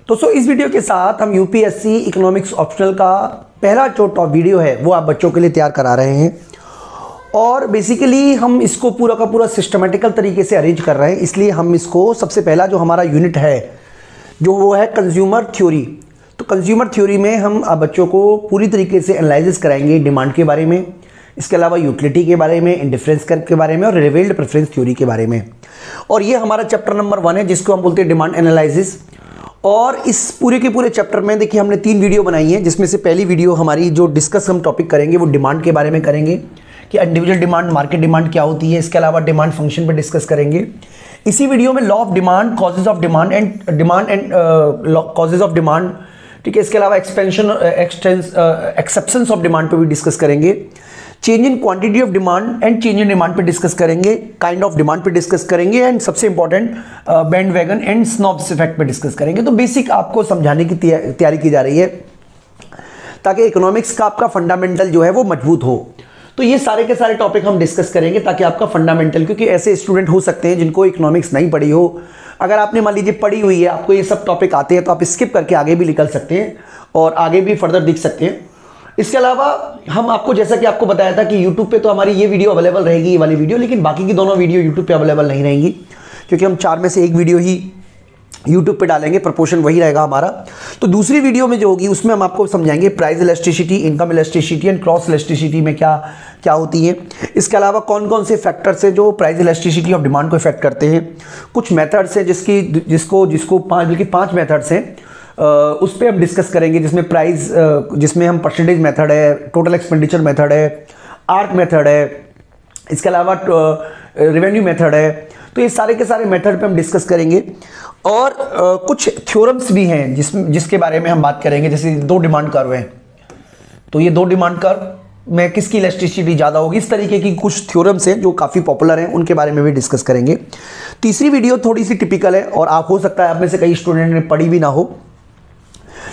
तो इस वीडियो के साथ हम यूपीएससी इकोनॉमिक्स ऑप्शनल का पहला जो टॉप वीडियो है वो आप बच्चों के लिए तैयार करा रहे हैं। और बेसिकली हम इसको पूरा का पूरा सिस्टमेटिकल तरीके से अरेंज कर रहे हैं, इसलिए हम इसको सबसे पहला जो हमारा यूनिट है जो वो है कंज्यूमर थ्योरी। तो कंज्यूमर थ्योरी में हम आप बच्चों को पूरी तरीके से एनालिसिस कराएंगे डिमांड के बारे में, इसके अलावा यूटिलिटी के बारे में, इंडिफरेंस कर्व के बारे में और रिलेवेंट प्रेफरेंस थ्योरी के बारे में। और ये हमारा चैप्टर नंबर 1 है जिसको हम बोलते हैं डिमांड एनालिसिस। और इस पूरे के पूरे चैप्टर में देखिए हमने 3 वीडियो बनाई हैं, जिसमें से पहली वीडियो हमारी जो डिस्कस हम टॉपिक करेंगे वो डिमांड के बारे में करेंगे कि इंडिविजुअल डिमांड, मार्केट डिमांड क्या होती है। इसके अलावा डिमांड फंक्शन पर डिस्कस करेंगे। इसी वीडियो में law of demand, causes of demand and causes of demand, ठीक है। इसके अलावा एक्सेप्शंस ऑफ डिमांड पे भी डिस्कस करेंगे। Change in quantity of demand and change in demand पे डिस्कस करेंगे। काइंड ऑफ डिमांड पे डिस्कस करेंगे एंड सबसे important bandwagon and snobs effect पे डिस्कस करेंगे। तो बेसिक आपको समझाने की तैयारी की जा रही है ताकि इकोनॉमिक्स का आपका फंडामेंटल जो है वो मजबूत हो। तो ये सारे के सारे टॉपिक हम डिस्कस करेंगे ताकि आपका फंडामेंटल, क्योंकि ऐसे स्टूडेंट हो सकते हैं जिनको इकोनॉमिक्स नहीं पढ़ी हो। अगर आपने मान लीजिए पढ़ी हुई है, आपको ये सब टॉपिक आते हैं, तो आप स्किप करके आगे भी निकल सकते हैं और आगे भी फर्दर दिख सकते हैं। इसके अलावा हम आपको, जैसा कि आपको बताया था कि यूट्यूब पे तो हमारी ये वीडियो अवेलेबल रहेगी, ये वाली वीडियो, लेकिन बाकी की दोनों वीडियो यूट्यूब पे अवेलेबल नहीं रहेंगी, क्योंकि हम 4 में से 1 वीडियो ही यूट्यूब पे डालेंगे, प्रोपोर्शन वही रहेगा हमारा। तो दूसरी वीडियो में जो होगी उसमें हम आपको समझाएंगे price elasticity, income elasticity and cross elasticity में क्या क्या होती है। इसके अलावा कौन कौन से फैक्टर्स हैं जो प्राइस इलास्टिसिटी ऑफ डिमांड को इफेक्ट करते हैं। कुछ मेथड्स हैं जिसको 5 मेथड्स हैं, उस पर हम डिस्कस करेंगे, जिसमें प्राइस, जिसमें हम परसेंटेज मेथड है, टोटल एक्सपेंडिचर मेथड है, आर्क मेथड है, इसके अलावा रेवेन्यू मेथड है। तो ये सारे के सारे मेथड पे हम डिस्कस करेंगे। और कुछ थ्योरम्स भी हैं जिसके बारे में हम बात करेंगे। जैसे 2 डिमांड कर्व हैं, तो ये 2 डिमांड कर्व में किसकी इलास्टिसिटी ज़्यादा होगी, इस तरीके की कुछ थ्योरम्स हैं जो काफ़ी पॉपुलर हैं, उनके बारे में भी डिस्कस करेंगे। तीसरी वीडियो थोड़ी सी टिपिकल है और आप हो सकता है आप में से कई स्टूडेंट ने पढ़ी भी ना हो,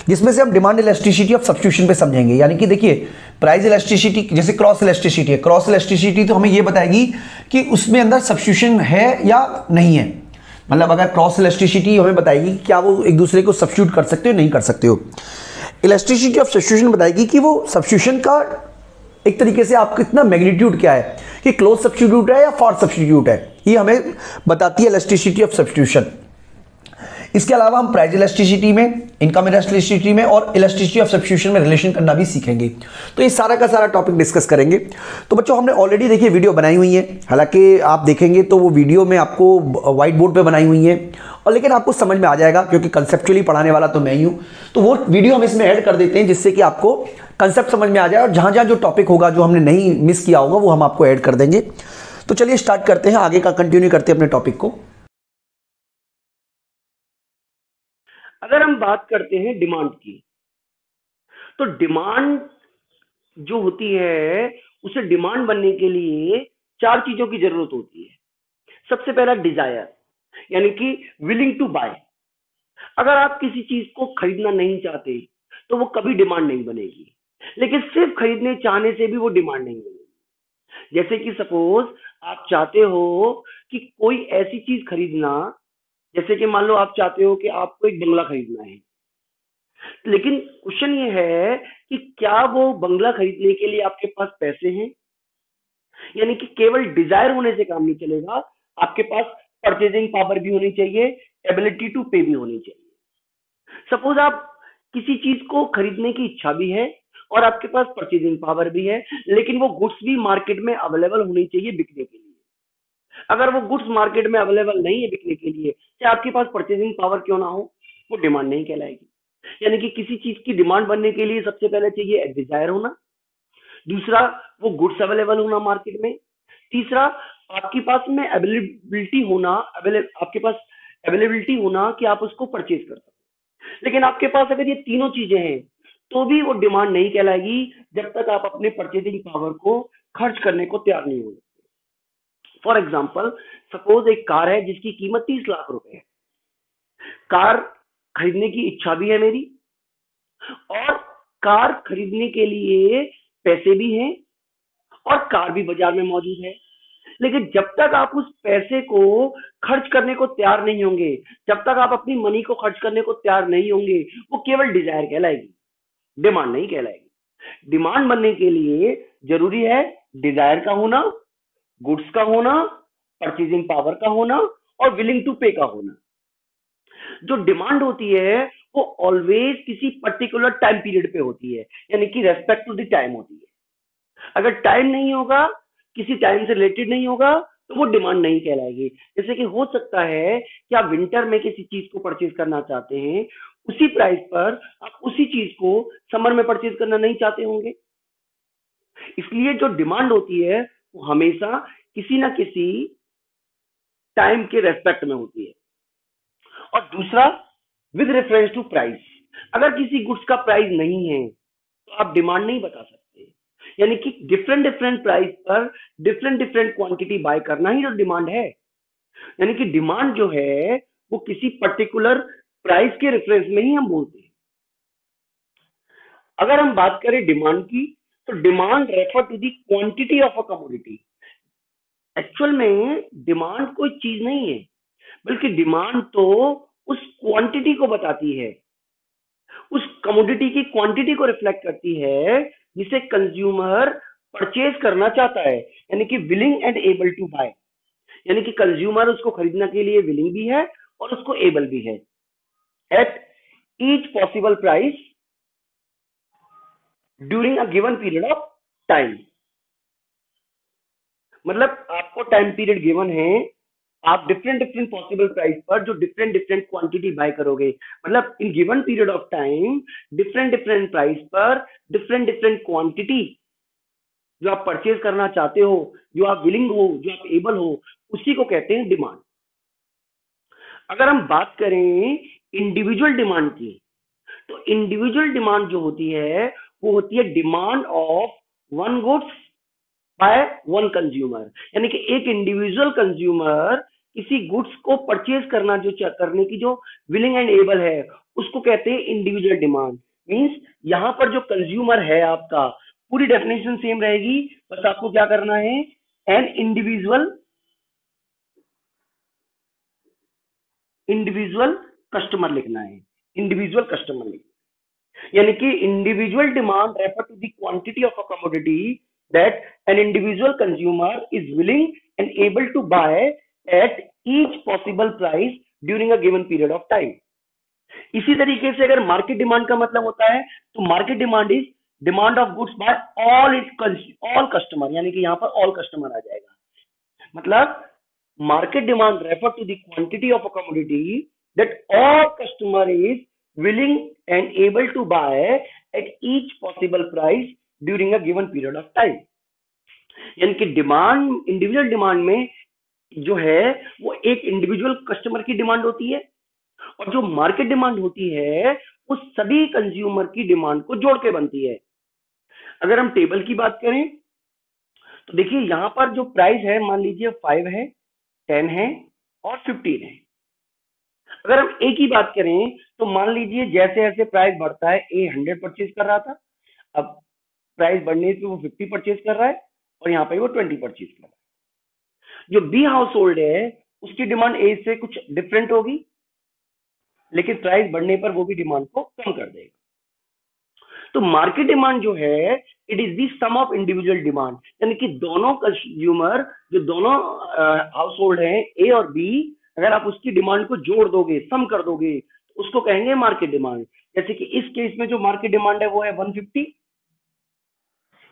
जिसमें से हम डिमांड इलास्टिसिटी ऑफ सब्स्टिट्यूशन पे समझेंगे। यानी कि देखिए प्राइस इलास्टिसिटी, जैसे क्रॉस इलास्टिसिटी है, क्रॉस इलास्टिसिटी तो हमें ये बताएगी कि उसमें अंदर सब्स्टिट्यूशन है या नहीं है। मतलब अगर क्रॉस इलास्टिसिटी हमें बताएगी क्या वो एक दूसरे को सब्स्टिट्यूट कर सकते हो, नहीं कर सकते हो। इलास्टिसिटी ऑफ सब्स्टिट्यूशन बताएगी कि वो सब्स्टिट्यूशन का एक तरीके से आपका कितना मैग्नीट्यूड क्या है, कि क्लोज सब्स्टिट्यूट है या फॉर सब्स्टिट्यूट है, ये हमें बताती है इलास्टिसिटी ऑफ सब्स्टिट्यूशन। इसके अलावा हम प्राइस इलास्टिसिटी में, इनकम इलास्टिसिटी में और इलास्टिसिटी ऑफ सब्स्टिट्यूशन में रिलेशन करना भी सीखेंगे। तो ये सारा का सारा टॉपिक डिस्कस करेंगे। तो बच्चों हमने ऑलरेडी देखिए वीडियो बनाई हुई है, हालांकि आप देखेंगे तो वो वीडियो में आपको व्हाइट बोर्ड पे बनाई हुई है, और लेकिन आपको समझ में आ जाएगा क्योंकि कंसेप्चुअली पढ़ाने वाला तो मैं ही हूँ। तो वो वीडियो हम इसमें ऐड कर देते हैं जिससे कि आपको कंसेप्ट समझ में आ जाए, और जहाँ जहाँ जो टॉपिक होगा जो हमने नहीं मिस किया होगा वो हम आपको ऐड कर देंगे। तो चलिए स्टार्ट करते हैं, आगे का कंटिन्यू करते हैं अपने टॉपिक को। अगर हम बात करते हैं डिमांड की, तो डिमांड जो होती है उसे डिमांड बनने के लिए 4 चीजों की जरूरत होती है। सबसे पहला डिजायर, यानी कि विलिंग टू बाय। अगर आप किसी चीज को खरीदना नहीं चाहते तो वो कभी डिमांड नहीं बनेगी, लेकिन सिर्फ खरीदने चाहने से भी वो डिमांड नहीं बनेगी। जैसे कि सपोज आप चाहते हो कि कोई ऐसी चीज खरीदना, जैसे कि मान लो आप चाहते हो कि आपको एक बंगला खरीदना है, लेकिन क्वेश्चन ये है कि क्या वो बंगला खरीदने के लिए आपके पास पैसे हैं। यानी कि केवल डिजायर होने से काम नहीं चलेगा, आपके पास परचेजिंग पावर भी होनी चाहिए, एबिलिटी टू पे भी होनी चाहिए। सपोज आप किसी चीज को खरीदने की इच्छा भी है और आपके पास परचेजिंग पावर भी है, लेकिन वो गुड्स भी मार्केट में अवेलेबल होनी चाहिए बिकने के लिए। अगर वो गुड्स मार्केट में अवेलेबल नहीं है बिकने के लिए, चाहे आपके पास परचेजिंग पावर क्यों ना हो, वो डिमांड नहीं कहलाएगी। यानी कि किसी चीज की डिमांड बनने के लिए सबसे पहले चाहिए डिजायर होना, दूसरा वो गुड्स अवेलेबल होना मार्केट में, तीसरा आपके पास में अवेलेबिलिटी होना, आपके पास अवेलेबिलिटी होना कि आप उसको परचेज कर सको। लेकिन आपके पास अगर ये तीनों चीजें हैं तो भी वो डिमांड नहीं कहलाएगी जब तक आप अपने परचेजिंग पावर को खर्च करने को तैयार नहीं हो। फॉर एग्जाम्पल, सपोज एक कार है जिसकी कीमत 30 लाख रुपए है। कार खरीदने की इच्छा भी है मेरी और कार खरीदने के लिए पैसे भी हैं और कार भी बाजार में मौजूद है, लेकिन जब तक आप उस पैसे को खर्च करने को तैयार नहीं होंगे, जब तक आप अपनी मनी को खर्च करने को तैयार नहीं होंगे, वो केवल डिजायर कहलाएगी, डिमांड नहीं कहलाएगी। डिमांड बनने के लिए जरूरी है डिजायर का होना, गुड्स का होना, परचेजिंग पावर का होना और विलिंग टू पे का होना। जो डिमांड होती है वो ऑलवेज किसी पर्टिकुलर टाइम पीरियड पे होती है, यानी कि रेस्पेक्ट टू द टाइम होती है। अगर टाइम नहीं होगा, किसी टाइम से रिलेटेड नहीं होगा, तो वो डिमांड नहीं कहलाएगी। जैसे कि हो सकता है कि आप विंटर में किसी चीज को परचेज करना चाहते हैं, उसी प्राइस पर आप उसी चीज को समर में परचेज करना नहीं चाहते होंगे। इसलिए जो डिमांड होती है वो हमेशा किसी ना किसी टाइम के रेस्पेक्ट में होती है। और दूसरा, विद रेफरेंस टू प्राइस। अगर किसी गुड्स का प्राइस नहीं है तो आप डिमांड नहीं बता सकते, यानी कि डिफरेंट डिफरेंट प्राइस पर डिफरेंट डिफरेंट क्वांटिटी बाय करना ही जो डिमांड है। यानी कि डिमांड जो है वो किसी पर्टिकुलर प्राइस के रेफरेंस में ही हम बोलते हैं। अगर हम बात करें डिमांड की, तो demand refer to the quantity of a commodity. Actual में डिमांड कोई चीज नहीं है, बल्कि डिमांड तो उस क्वांटिटी को बताती है, उस कमोडिटी की क्वांटिटी को रिफ्लेक्ट करती है जिसे कंज्यूमर परचेज करना चाहता है, यानी कि willing and able to buy. यानी कि कंज्यूमर उसको खरीदने के लिए विलिंग भी है और उसको एबल भी है eight each possible price during a given period of time. मतलब आपको टाइम पीरियड गिवन है, आप डिफरेंट डिफरेंट पॉसिबल प्राइस पर जो डिफरेंट डिफरेंट क्वांटिटी बाय करोगे, मतलब in given period of time different different price पर डिफरेंट डिफरेंट क्वांटिटी जो आप परचेज करना चाहते हो, जो आप विलिंग हो, जो आप एबल हो, उसी को कहते हैं डिमांड। अगर हम बात करें इंडिविजुअल डिमांड की, तो इंडिविजुअल डिमांड जो होती है वो होती है demand of one goods by one consumer. यानी कि एक इंडिविजुअल कंज्यूमर किसी गुड्स को परचेज करना जो करने की जो विलिंग एंड एबल है, उसको कहते हैं इंडिविजुअल डिमांड। मींस यहां पर जो कंज्यूमर है आपका, पूरी डेफिनेशन सेम रहेगी, बस आपको क्या करना है, एन इंडिविजुअल कस्टमर लिखना है, इंडिविजुअल कस्टमर लिखना है। यानी कि individual demand refer to the quantity of a commodity that an individual consumer is willing and able to buy at each possible price during a given period of time. इसी तरीके से अगर market demand का मतलब होता है, तो market demand is demand of goods by all customer, यानी कि यहाँ पर ऑल कस्टमर आ जाएगा। मतलब market demand refer to the quantity of a commodity that all customer is willing and able to buy at each possible price during a given period of time। यानी कि demand, individual demand में जो है वो एक individual customer की demand होती है, और जो मार्केट डिमांड होती है वो सभी कंज्यूमर की डिमांड को जोड़ के बनती है। अगर हम टेबल की बात करें, तो देखिए यहाँ पर जो प्राइस है, मान लीजिए 5 है, 10 है और 15 है। अगर हम ए की बात करें, तो मान लीजिए जैसे जैसे प्राइस बढ़ता है, ए 100 परचेज कर रहा था, अब प्राइस बढ़ने से वो 50 परचेज कर रहा है और यहाँ पे वो 20 परचेज कर रहा है। जो बी हाउस होल्ड है उसकी डिमांड ए से कुछ डिफरेंट होगी, लेकिन प्राइस बढ़ने पर वो भी डिमांड को कम कर देगा। तो मार्केट डिमांड जो है, it is the sum of individual demand, यानी कि दोनों कंज्यूमर, जो दोनों हाउस होल्ड है ए और बी, अगर आप उसकी डिमांड को जोड़ दोगे, सम कर दोगे, तो उसको कहेंगे मार्केट डिमांड। जैसे कि इस केस में जो मार्केट डिमांड है वो है 150,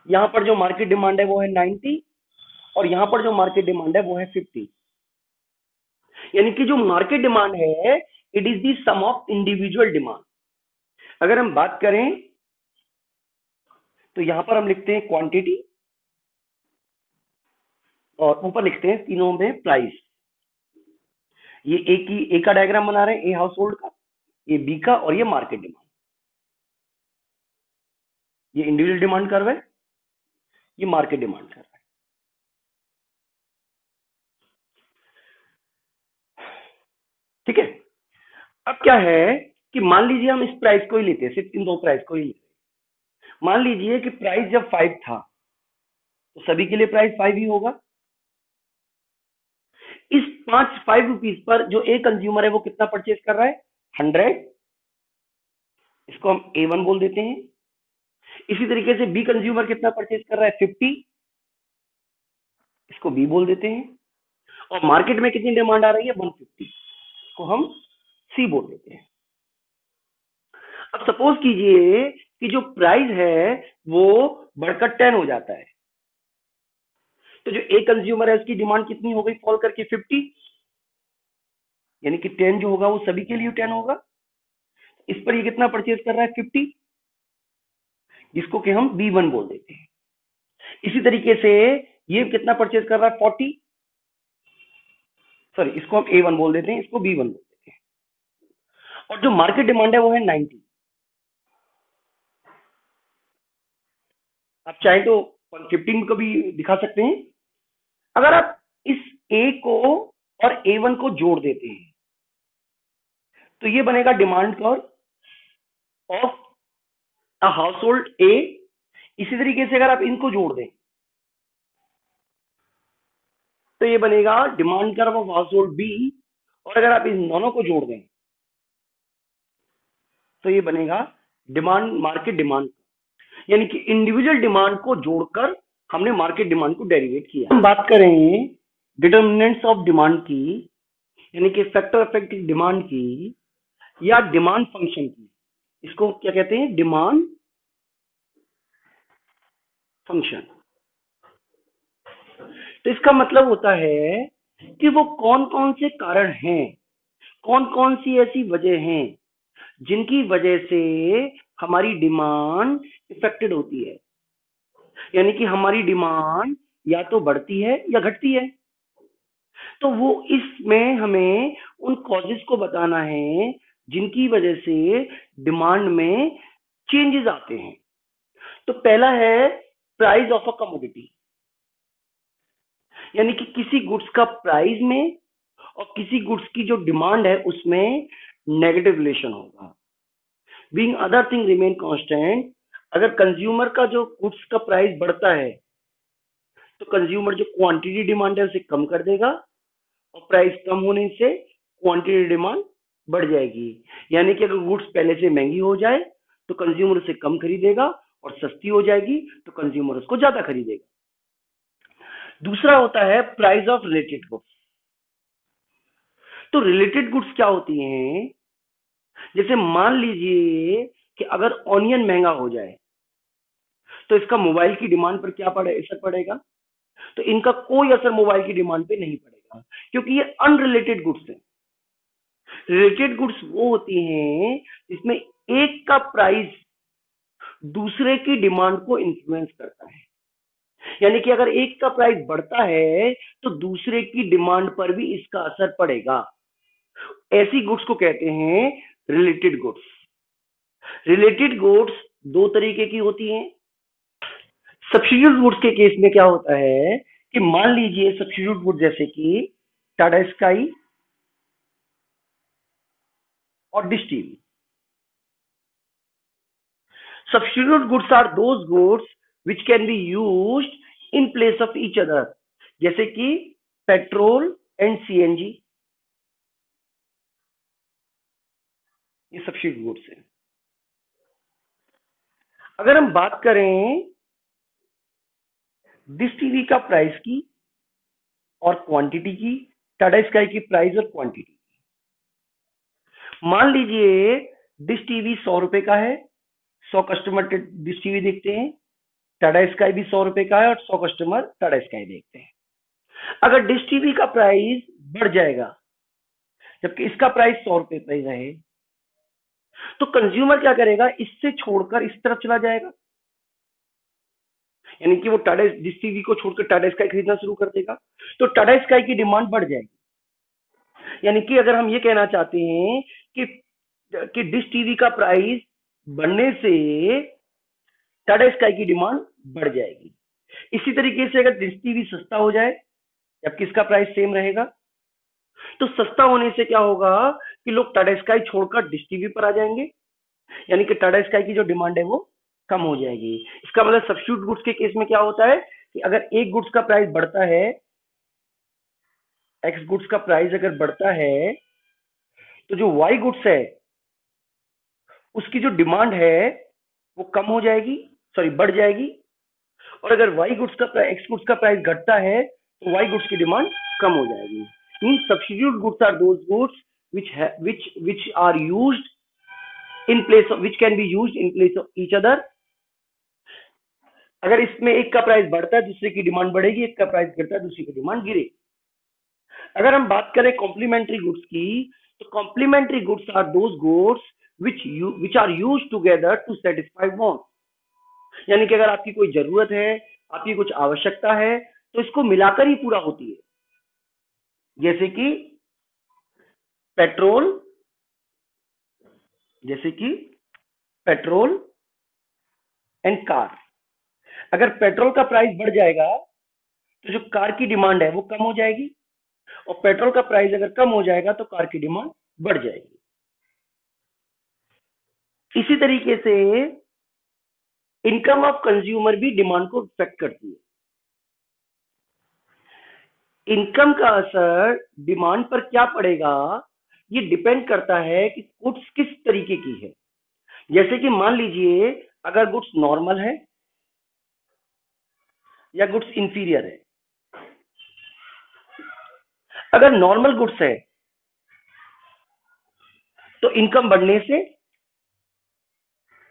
यहाँ पर जो मार्केट डिमांड है वो है 90, और यहाँ पर जो मार्केट डिमांड है वो है 50। यानी कि जो मार्केट डिमांड है, it is the sum of individual demand. अगर हम बात करें, तो यहां पर हम लिखते हैं क्वांटिटी और ऊपर लिखते हैं तीनों में प्राइस। ये ए का डायग्राम बना रहे हैं, ए हाउस होल्ड का, ये बी का, और ये मार्केट डिमांड। ये इंडिविजुअल डिमांड कर्व है, ये मार्केट डिमांड कर्व है। ठीक है। अब क्या है कि मान लीजिए हम इस प्राइस को ही लेते हैं, सिर्फ इन दो प्राइस को ही लेते हैं। मान लीजिए कि प्राइस जब 5 था, तो सभी के लिए प्राइस 5 ही होगा। इस 5 रुपीज पर जो ए कंज्यूमर है वो कितना परचेज कर रहा है? 100। इसको हम A1 बोल देते हैं। इसी तरीके से बी कंज्यूमर कितना परचेज कर रहा है? 50। इसको बी बोल देते हैं। और मार्केट में कितनी डिमांड आ रही है? 150। इसको हम सी बोल देते हैं। अब सपोज कीजिए कि जो प्राइस है वो बढ़कर 10 हो जाता है, तो जो ए कंज्यूमर है उसकी डिमांड कितनी हो गई फॉल करके? 50। यानी कि 10 जो होगा वो सभी के लिए 10 होगा। इस पर ये कितना परचेज कर रहा है? 50, जिसको कि हम B1 बोल देते हैं। इसी तरीके से ये कितना परचेज कर रहा है? 40। सॉरी, इसको हम A1 बोल देते हैं, इसको B1 बोल देते हैं। और जो मार्केट डिमांड है वो है 90। आप चाहे तो 15 को भी दिखा सकते हैं। अगर आप इस ए को और A1 को जोड़ देते हैं तो ये बनेगा demand curve of a house hold a. इसी तरीके से अगर आप इनको जोड़ दें तो ये बनेगा demand curve of household B. और अगर आप इन दोनों को जोड़ दें तो ये बनेगा डिमांड मार्केट डिमांड। यानी कि इंडिविजुअल डिमांड को जोड़कर हमने मार्केट डिमांड को डेरिवेट किया। हम बात करें डिटर्मिनेंट्स ऑफ डिमांड की, यानी कि फैक्टर अफेक्टिंग डिमांड की या डिमांड फंक्शन की, इसको क्या कहते हैं? Demand function. तो इसका मतलब होता है कि वो कौन कौन से कारण हैं, कौन कौन सी ऐसी वजह हैं जिनकी वजह से हमारी डिमांड इफेक्टेड होती है। यानी कि हमारी डिमांड या तो बढ़ती है या घटती है। तो वो इसमें हमें उन कॉजेस को बताना है जिनकी वजह से डिमांड में चेंजेस आते हैं। तो पहला है प्राइस ऑफ अ कमोडिटी, यानी कि किसी गुड्स का प्राइस में और किसी गुड्स की जो डिमांड है उसमें नेगेटिव रिलेशन होगा। Being other thing remain constant, अगर कंज्यूमर का जो गुड्स का प्राइस बढ़ता है तो कंज्यूमर जो क्वांटिटी डिमांड है उसे कम कर देगा और प्राइस कम होने से क्वांटिटी डिमांड बढ़ जाएगी। यानी कि अगर गुड्स पहले से महंगी हो जाए तो कंज्यूमर उसे कम खरीदेगा और सस्ती हो जाएगी तो कंज्यूमर उसको ज्यादा खरीदेगा। दूसरा होता है प्राइस ऑफ रिलेटेड गुड्स। तो रिलेटेड गुड्स क्या होती हैं? जैसे मान लीजिए कि अगर ऑनियन महंगा हो जाए तो इसका मोबाइल की डिमांड पर क्या असर पड़ेगा? तो इनका कोई असर मोबाइल की डिमांड पे नहीं पड़ेगा, क्योंकि ये अनरिलेटेड गुड्स हैं। रिलेटेड गुड्स वो होती हैं जिसमें एक का प्राइस दूसरे की डिमांड को इन्फ्लुएंस करता है। यानी कि अगर एक का प्राइस बढ़ता है तो दूसरे की डिमांड पर भी इसका असर पड़ेगा। ऐसी गुड्स को कहते हैं रिलेटेड गुड्स। रिलेटेड गुड्स दो तरीके की होती हैं। सब्स्टिट्यूट गुड्स के केस में क्या होता है कि मान लीजिए सब्स्टिट्यूट गुड जैसे कि टाटा स्काई और Dish TV. Substitute goods are those goods which can be used in place of each other, जैसे कि पेट्रोल एंड सीएनजी, ये सब्स्टिट्यूट गुड्स है। अगर हम बात करें डिश टीवी का प्राइस की और क्वांटिटी की, टाटा स्काई की प्राइस और क्वांटिटी। मान लीजिए डिश टीवी 100 रुपए का है, 100 कस्टमर डिश टीवी देखते हैं। टाटा स्काई भी 100 रुपए का है और 100 कस्टमर टाटा स्काई देखते हैं। अगर डिश टीवी का प्राइस बढ़ जाएगा जबकि इसका प्राइस 100 रुपए पर ही रहे तो कंज्यूमर क्या करेगा? इससे छोड़कर इस तरफ चला जाएगा, यानी कि वो टाटा डिश टीवी को छोड़कर टाटा स्काई खरीदना शुरू कर देगा। तो टाटा स्काई की डिमांड बढ़ जाएगी। यानी कि अगर हम ये कहना चाहते हैं कि डिश टीवी का प्राइस बढ़ने से टाटा स्काई की डिमांड बढ़ जाएगी। इसी तरीके से अगर डिश टीवी सस्ता हो जाए जबकि इसका प्राइस सेम रहेगा तो सस्ता होने से क्या होगा कि लोग टाटा स्काई छोड़कर डिश टीवी पर आ जाएंगे, यानी कि टाटा स्काई की जो डिमांड है वो कम हो जाएगी। इसका मतलब सब्स्टिट्यूट गुड्स के केस में क्या होता है कि अगर एक गुड्स का प्राइस बढ़ता है एक्स गुड्स का प्राइस अगर बढ़ता है तो जो वाई गुड्स है उसकी जो डिमांड है वो कम हो जाएगी, सॉरी बढ़ जाएगी। और अगर वाई गुड्स का एक्स गुड्स का प्राइस घटता है तो वाई गुड्स की डिमांड कम हो जाएगी। Mean substitute goods are those goods which are used in place of which can be used in place of each other। अगर इसमें एक का प्राइस बढ़ता है दूसरे की डिमांड बढ़ेगी, एक का प्राइस गिरता है दूसरी की डिमांड गिरेगी। अगर हम बात करें कॉम्प्लीमेंट्री गुड्स की, तो complementary goods are those goods which are used together to satisfy want। यानी कि अगर आपकी कोई जरूरत है, आपकी कुछ आवश्यकता है, तो इसको मिलाकर ही पूरा होती है। जैसे कि पेट्रोल एंड कार। अगर पेट्रोल का प्राइस बढ़ जाएगा तो जो कार की डिमांड है वो कम हो जाएगी, और पेट्रोल का प्राइस अगर कम हो जाएगा तो कार की डिमांड बढ़ जाएगी। इसी तरीके से इनकम ऑफ कंज्यूमर भी डिमांड को इफेक्ट करती है। इनकम का असर डिमांड पर क्या पड़ेगा, ये डिपेंड करता है कि गुड्स किस तरीके की है। जैसे कि मान लीजिए अगर गुड्स नॉर्मल है या गुड्स इंफीरियर है। अगर नॉर्मल गुड्स है तो इनकम बढ़ने से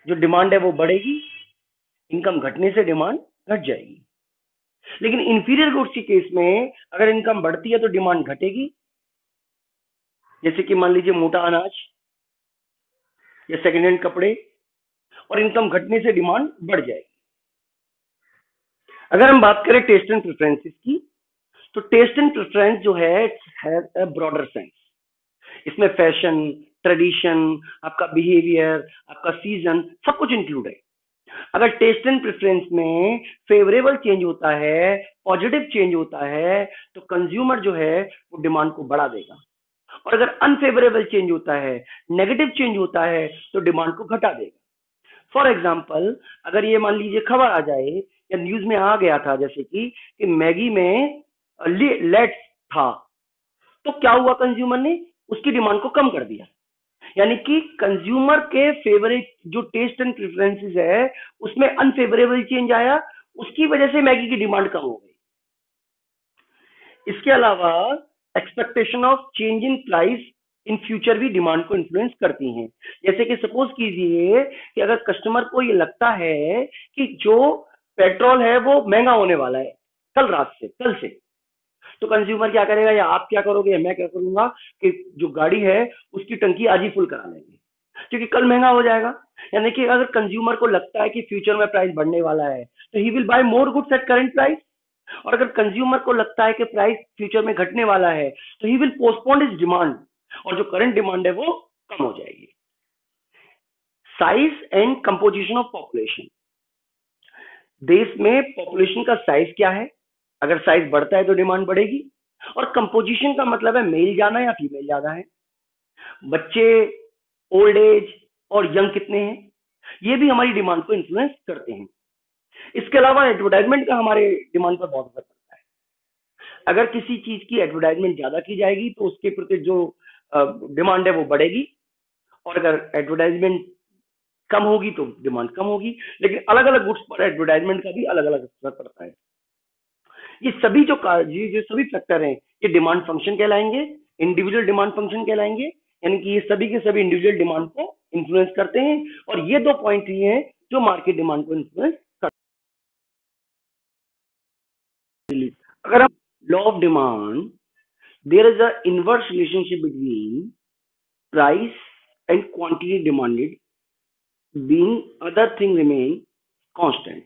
जो डिमांड है वो बढ़ेगी, इनकम घटने से डिमांड घट जाएगी। लेकिन इंफीरियर गुड्स के केस में अगर इनकम बढ़ती है तो डिमांड घटेगी। जैसे कि मान लीजिए मोटा अनाज या सेकेंड हैंड कपड़े, और इनकम घटने से डिमांड बढ़ जाएगी। अगर हम बात करें टेस्ट एंड प्रेफरेंसेस की, तो टेस्ट एंड प्रेफरेंस जो है हैज अ ब्रॉडर सेंस। इसमें फैशन, ट्रेडिशन, आपका बिहेवियर, आपका सीजन, सब कुछ इंक्लूड है। अगर टेस्ट एंड प्रेफरेंस में फेवरेबल चेंज होता है, पॉजिटिव चेंज होता है, तो कंज्यूमर जो है वो डिमांड को बढ़ा देगा। और अगर अनफेवरेबल चेंज होता है, नेगेटिव चेंज होता है, तो डिमांड को घटा देगा। फॉर एग्जाम्पल, अगर ये मान लीजिए खबर आ जाए या न्यूज में आ गया था जैसे कि मैगी में लेट्स था, तो क्या हुआ, कंज्यूमर ने उसकी डिमांड को कम कर दिया। यानी कि कंज्यूमर के फेवरेट जो टेस्ट एंड प्रेफरेंसेस है उसमें अनफेवरेबल चेंज आया, उसकी वजह से मैगी की डिमांड कम हो गई। इसके अलावा expectation of change in price in future भी डिमांड को इन्फ्लुएंस करती हैं। जैसे कि सपोज कीजिए कि अगर कस्टमर को ये लगता है कि जो पेट्रोल है वो महंगा होने वाला है कल से, तो कंज्यूमर क्या करेगा, या आप क्या करोगे या मैं क्या करूंगा कि जो गाड़ी है उसकी टंकी आज ही फुल करा लेंगे क्योंकि कल महंगा हो जाएगा। यानी कि अगर कंज्यूमर को लगता है कि फ्यूचर में प्राइस बढ़ने वाला है तो he will buy more goods at current price. और अगर कंज्यूमर को लगता है कि प्राइस फ्यूचर में घटने वाला है तो he will postpone his demand, और जो करंट डिमांड है वो कम हो जाएगी। Size and composition of population. देश में पॉपुलेशन का साइज क्या है, अगर साइज बढ़ता है तो डिमांड बढ़ेगी। और कंपोजिशन का मतलब है मेल ज्यादा या फीमेल ज्यादा है, बच्चे, ओल्ड एज और यंग कितने हैं, ये भी हमारी डिमांड को इन्फ्लुएंस करते हैं। इसके अलावा एडवर्टाइजमेंट का हमारे डिमांड पर बहुत असर पड़ता है। अगर किसी चीज की एडवर्टाइजमेंट ज्यादा की जाएगी तो उसके प्रति जो डिमांड है वो बढ़ेगी, और अगर एडवर्टाइजमेंट कम होगी तो डिमांड कम होगी। लेकिन अलग अलग गुड्स पर एडवर्टाइजमेंट का भी अलग अलग असर पड़ता है। ये सभी जो सभी फैक्टर हैं ये डिमांड फंक्शन कहलाएंगे, इंडिविजुअल डिमांड फंक्शन कहलाएंगे। यानी कि ये सभी के सभी इंडिविजुअल डिमांड को इन्फ्लुएंस करते हैं, और ये दो पॉइंट ही हैं जो मार्केट डिमांड को इन्फ्लुएंस करते हैं। अगर हम law of demand, there is a inverse relationship between price and quantity demanded being other thing remain constant.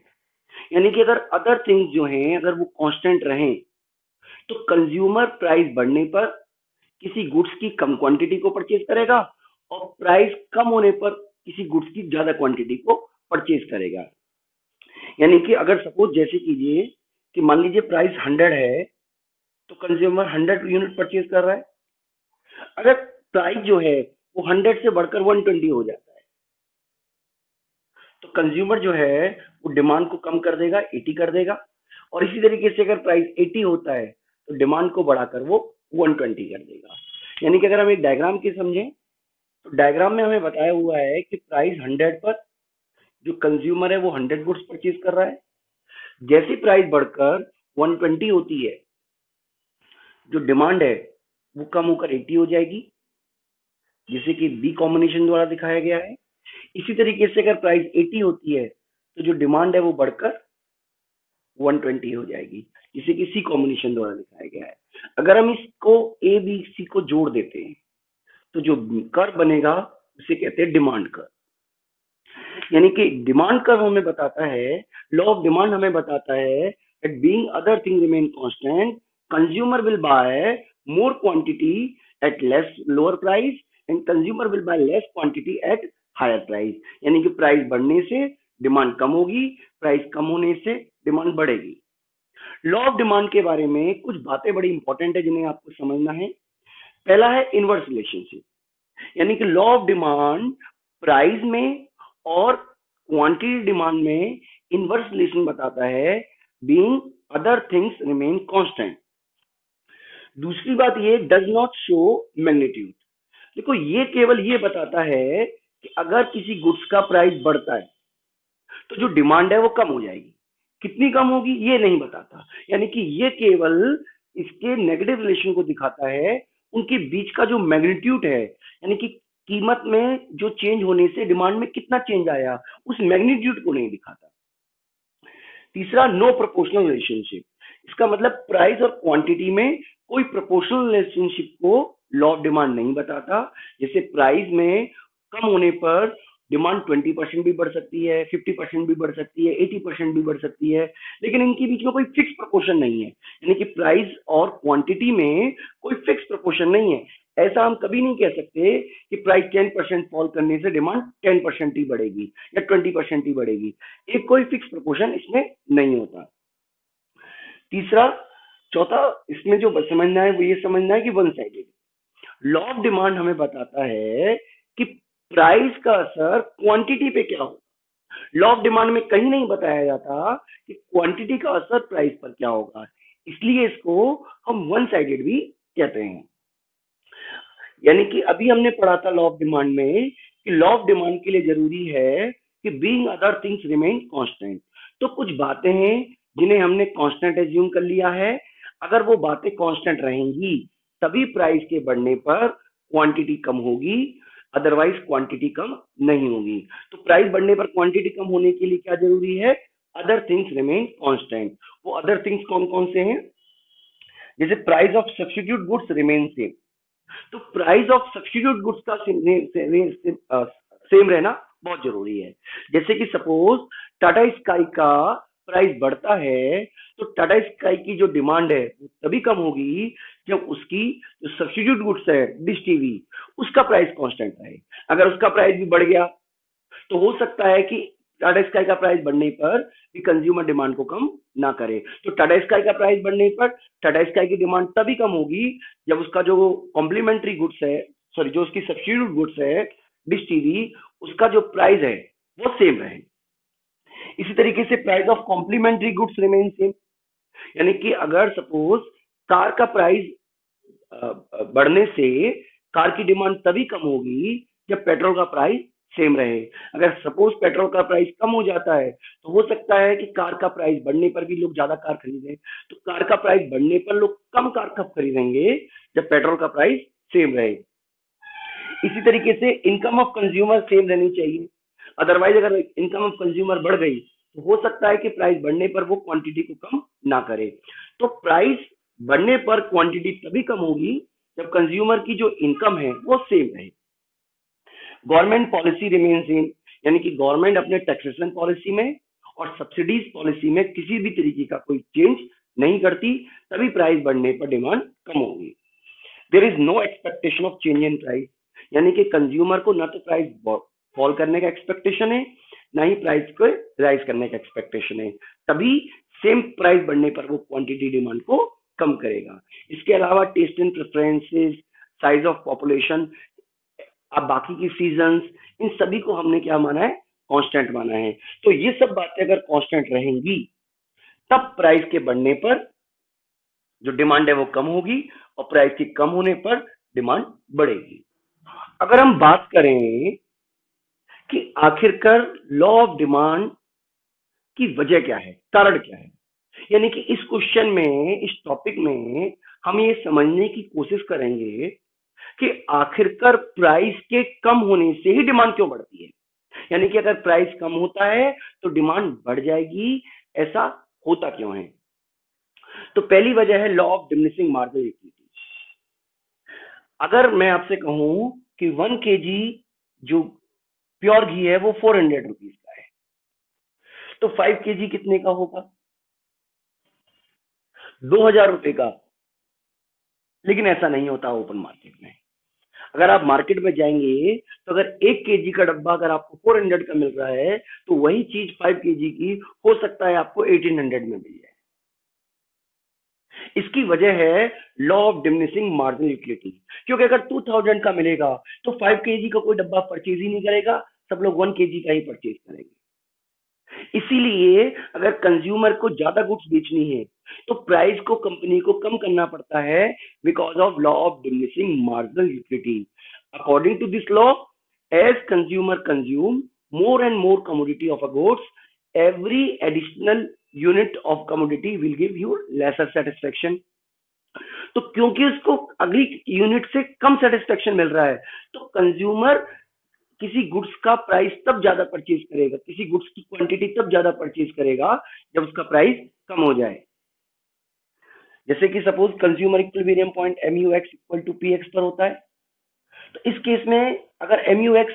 यानी कि अगर अदर थिंग्स जो हैं अगर वो कांस्टेंट रहें तो कंज्यूमर प्राइस बढ़ने पर किसी गुड्स की कम क्वांटिटी को परचेज करेगा, और प्राइस कम होने पर किसी गुड्स की ज्यादा क्वांटिटी को परचेज करेगा। यानी कि अगर सपोज जैसे कीजिए कि मान लीजिए प्राइस 100 है तो कंज्यूमर 100 यूनिट परचेज कर रहा है। अगर प्राइस जो है वो 100 से बढ़कर 120 हो जाता है तो कंज्यूमर जो है वो डिमांड को कम कर देगा, 80 कर देगा। और इसी तरीके से अगर प्राइस 80 होता है तो डिमांड को बढ़ाकर वो 120 कर देगा। यानी कि अगर हम एक डायग्राम के समझें तो डायग्राम में हमें बताया हुआ है कि प्राइस 100 पर जो कंज्यूमर है वो 100 गुड्स परचेज कर रहा है। जैसी प्राइस बढ़कर 120 होती है, जो डिमांड है वो कम होकर 80 हो जाएगी, जिसे कि बी कॉम्बिनेशन द्वारा दिखाया गया है। इसी तरीके से अगर प्राइस 80 होती है तो जो डिमांड है वो बढ़कर 120 हो जाएगी, जिसे कि सी कॉम्बिनेशन द्वारा दिखाया गया है। अगर हम इसको ए बी सी को जोड़ देते हैं तो जो कर्व बनेगा उसे कहते हैं डिमांड कर्व। यानी कि डिमांड कर्व हमें बताता है, लॉ ऑफ डिमांड हमें बताता है that being other things remain constant, consumer will buy more quantity at less lower price and consumer will buy less quantity at higher price। यानी कि प्राइस बढ़ने से डिमांड कम होगी, प्राइस कम होने से डिमांड बढ़ेगी। लॉ ऑफ डिमांड के बारे में कुछ बातें बड़ी इंपॉर्टेंट है जिन्हें आपको समझना है। पहला है इनवर्स रिलेशनशिप, यानी कि लॉ ऑफ डिमांड प्राइस में और क्वांटिटी डिमांड में इनवर्स रिलेशन बताता है, being other things remain constant. दूसरी बात ये डज नॉट शो मैग्नीट्यूड। देखो ये केवल ये बताता है कि अगर किसी गुड्स का प्राइस बढ़ता है तो जो डिमांड है वो कम हो जाएगी, कितनी कम होगी ये नहीं बताता। यानी कि ये केवल इसके नेगेटिव रिलेशन को दिखाता है, उनके बीच का जो मैग्नीट्यूड है, यानी कि कीमत में जो चेंज होने से डिमांड में कितना चेंज आया, उस मैग्नीट्यूड को नहीं दिखाता। तीसरा, नो प्रोपोर्शनल रिलेशनशिप। इसका मतलब प्राइस और क्वांटिटी में कोई प्रोपोर्शनल रिलेशनशिप को लॉ ऑफ डिमांड नहीं बताता। जैसे प्राइस में कम होने पर डिमांड 20% भी बढ़ सकती है, 50% भी बढ़ सकती है, 80% भी बढ़ सकती है, लेकिन इनके बीच में कोई फिक्स प्रोपोर्शन नहीं है। यानी कि प्राइस और क्वांटिटी में कोई फिक्स प्रोपोर्शन नहीं है। ऐसा हम कभी नहीं कह सकते कि प्राइस 10% फॉल करने से डिमांड 10% ही बढ़ेगी या 20% ही बढ़ेगी। एक कोई फिक्स प्रोपोर्शन इसमें नहीं होता। तीसरा, चौथा, इसमें जो समझना है वो ये समझना है कि one sided. Law of demand हमें बताता है कि प्राइस का असर क्वांटिटी पे क्या होगा। लॉ ऑफ डिमांड में कहीं नहीं बताया जाता कि क्वांटिटी का असर प्राइस पर क्या होगा, इसलिए इसको हम वन साइडेड भी कहते हैं। यानी कि अभी हमने पढ़ा था लॉ ऑफ डिमांड में कि लॉ ऑफ डिमांड के लिए जरूरी है कि being other things remain constant. तो कुछ बातें हैं जिन्हें हमने कांस्टेंट एज्यूम कर लिया है। अगर वो बातें कांस्टेंट रहेंगी तभी प्राइस के बढ़ने पर क्वांटिटी कम होगी, अदरवाइज क्वांटिटी कम नहीं होगी। तो प्राइस बढ़ने पर क्वांटिटी कम होने के लिए क्या जरूरी है? Other things remain constant. वो अदर थिंग्स कौन कौन से हैं? जैसे price of substitute goods remain same. तो प्राइस ऑफ सब्स्टिट्यूट गुड्स का सेम रहना बहुत जरूरी है। जैसे कि सपोज टाटा स्काई का प्राइस बढ़ता है तो टाटा स्काई की जो डिमांड है वो तभी कम होगी जब उसकी जो सब्स्टिट्यूट गुड्स है डिश टीवी उसका प्राइस कांस्टेंट रहे। अगर उसका प्राइस भी बढ़ गया तो हो सकता है कि टाटा स्काई का प्राइस बढ़ने पर भी कंज्यूमर डिमांड को कम ना करे। तो टाटा स्काई का प्राइस बढ़ने पर टाटा स्काई की डिमांड तभी कम होगी जब उसका जो कॉम्प्लीमेंट्री गुड्स है, सॉरी जो उसकी सब्स्टिट्यूट गुड्स है डिश टीवी, उसका जो प्राइस है वो सेम रहे। इसी तरीके से price of complementary goods remain same. यानी कि अगर सपोज कार का प्राइस बढ़ने से कार की डिमांड तभी कम होगी जब पेट्रोल का प्राइस सेम रहे। अगर सपोज पेट्रोल का प्राइस कम हो जाता है तो हो सकता है कि कार का प्राइस बढ़ने पर भी लोग ज्यादा कार खरीदें। तो कार का प्राइस बढ़ने पर लोग कम कार कब खरीदेंगे? जब पेट्रोल का प्राइस सेम रहे। इसी तरीके से इनकम ऑफ कंज्यूमर सेम रहनी चाहिए। अदरवाइज अगर इनकम ऑफ कंज्यूमर बढ़ गई तो हो सकता है कि प्राइस बढ़ने पर वो क्वांटिटी को कम ना करे। तो प्राइस बढ़ने पर क्वांटिटी तभी कम होगी जब कंज्यूमर की जो इनकम है वो सेम रहे। गवर्नमेंट पॉलिसी रिमेन सेम, यानी कि गवर्नमेंट अपने टैक्सेशन पॉलिसी में और सब्सिडीज पॉलिसी में किसी भी तरीके का कोई चेंज नहीं करती, तभी प्राइस बढ़ने पर डिमांड कम होगी। There is no expectation of change in price, यानी कि कंज्यूमर को ना तो प्राइस फॉल करने का एक्सपेक्टेशन है ना ही प्राइस को राइज करने का एक्सपेक्टेशन है, तभी सेम प्राइस बढ़ने पर वो क्वांटिटी डिमांड को कम करेगा। इसके अलावा taste and preferences, size of population, अब बाकी की सीजन्स, इन सभी को हमने क्या माना है? कांस्टेंट माना है। तो ये सब बातें अगर कांस्टेंट रहेंगी तब प्राइस के बढ़ने पर जो डिमांड है वो कम होगी और प्राइस के कम होने पर डिमांड बढ़ेगी। अगर हम बात करें कि आखिरकार लॉ ऑफ डिमांड की वजह क्या है, कारण क्या है, यानी कि इस क्वेश्चन में, इस टॉपिक में हम ये समझने की कोशिश करेंगे कि आखिरकार प्राइस के कम होने से ही डिमांड क्यों बढ़ती है। यानी कि अगर प्राइस कम होता है तो डिमांड बढ़ जाएगी, ऐसा होता क्यों है। तो पहली वजह है law of diminishing marginal utility. अगर मैं आपसे कहूं कि 1 kg जो प्योर घी है वो 400 रुपीज का है, तो 5 kg कितने का होगा? 2000 रुपए का। लेकिन ऐसा नहीं होता ओपन मार्केट में। अगर आप मार्केट में जाएंगे तो अगर 1 kg का डब्बा अगर आपको 400 का मिल रहा है तो वही चीज 5 kg की हो सकता है आपको 1800 में मिल जाए। इसकी वजह है law of diminishing marginal utility. क्योंकि अगर 2000 का मिलेगा तो 5 kg का कोई डब्बा परचेज ही नहीं करेगा, सब लोग 1 kg का ही परचेज करेंगे। इसीलिए अगर कंज्यूमर को ज्यादा गुड्स बेचनी है तो प्राइस को कंपनी को कम करना पड़ता है, because of law of diminishing marginal utility. According to this law, as consumer consume more and more commodity of a goods, every additional unit of commodity will give you lesser satisfaction। तो क्योंकि उसको अगली unit से कम satisfaction मिल रहा है तो consumer किसी goods का प्राइस तब ज्यादा परचेज करेगा, किसी गुड्स की क्वांटिटी तब ज्यादा परचेज करेगा जब उसका प्राइस कम हो जाए। जैसे कि suppose consumer equilibrium point MUX equal to PX पर होता है, तो इस केस में अगर MUX,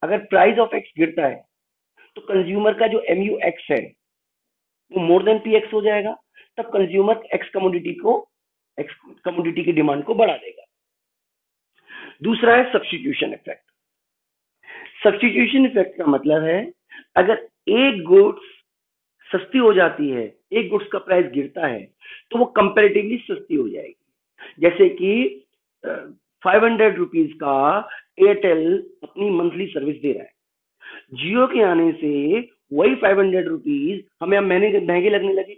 अगर प्राइस ऑफ X गिरता है तो कंज्यूमर का जो MUX है वो मोर देन PX हो जाएगा, तब कंज्यूमर X कमोडिटी की डिमांड को बढ़ा देगा। दूसरा है सब्स्टिट्यूशन इफेक्ट। सब्स्टिट्यूशन इफेक्ट का मतलब है अगर एक गुड्स सस्ती हो जाती है, एक गुड्स का प्राइस गिरता है तो वो कंपैरेटिवली सस्ती हो जाएगी। जैसे कि 500 रुपीज का एयरटेल अपनी मंथली सर्विस दे रहा है, जियो के आने से वही 500 रुपीज हमें अब महंगे लगने लगे,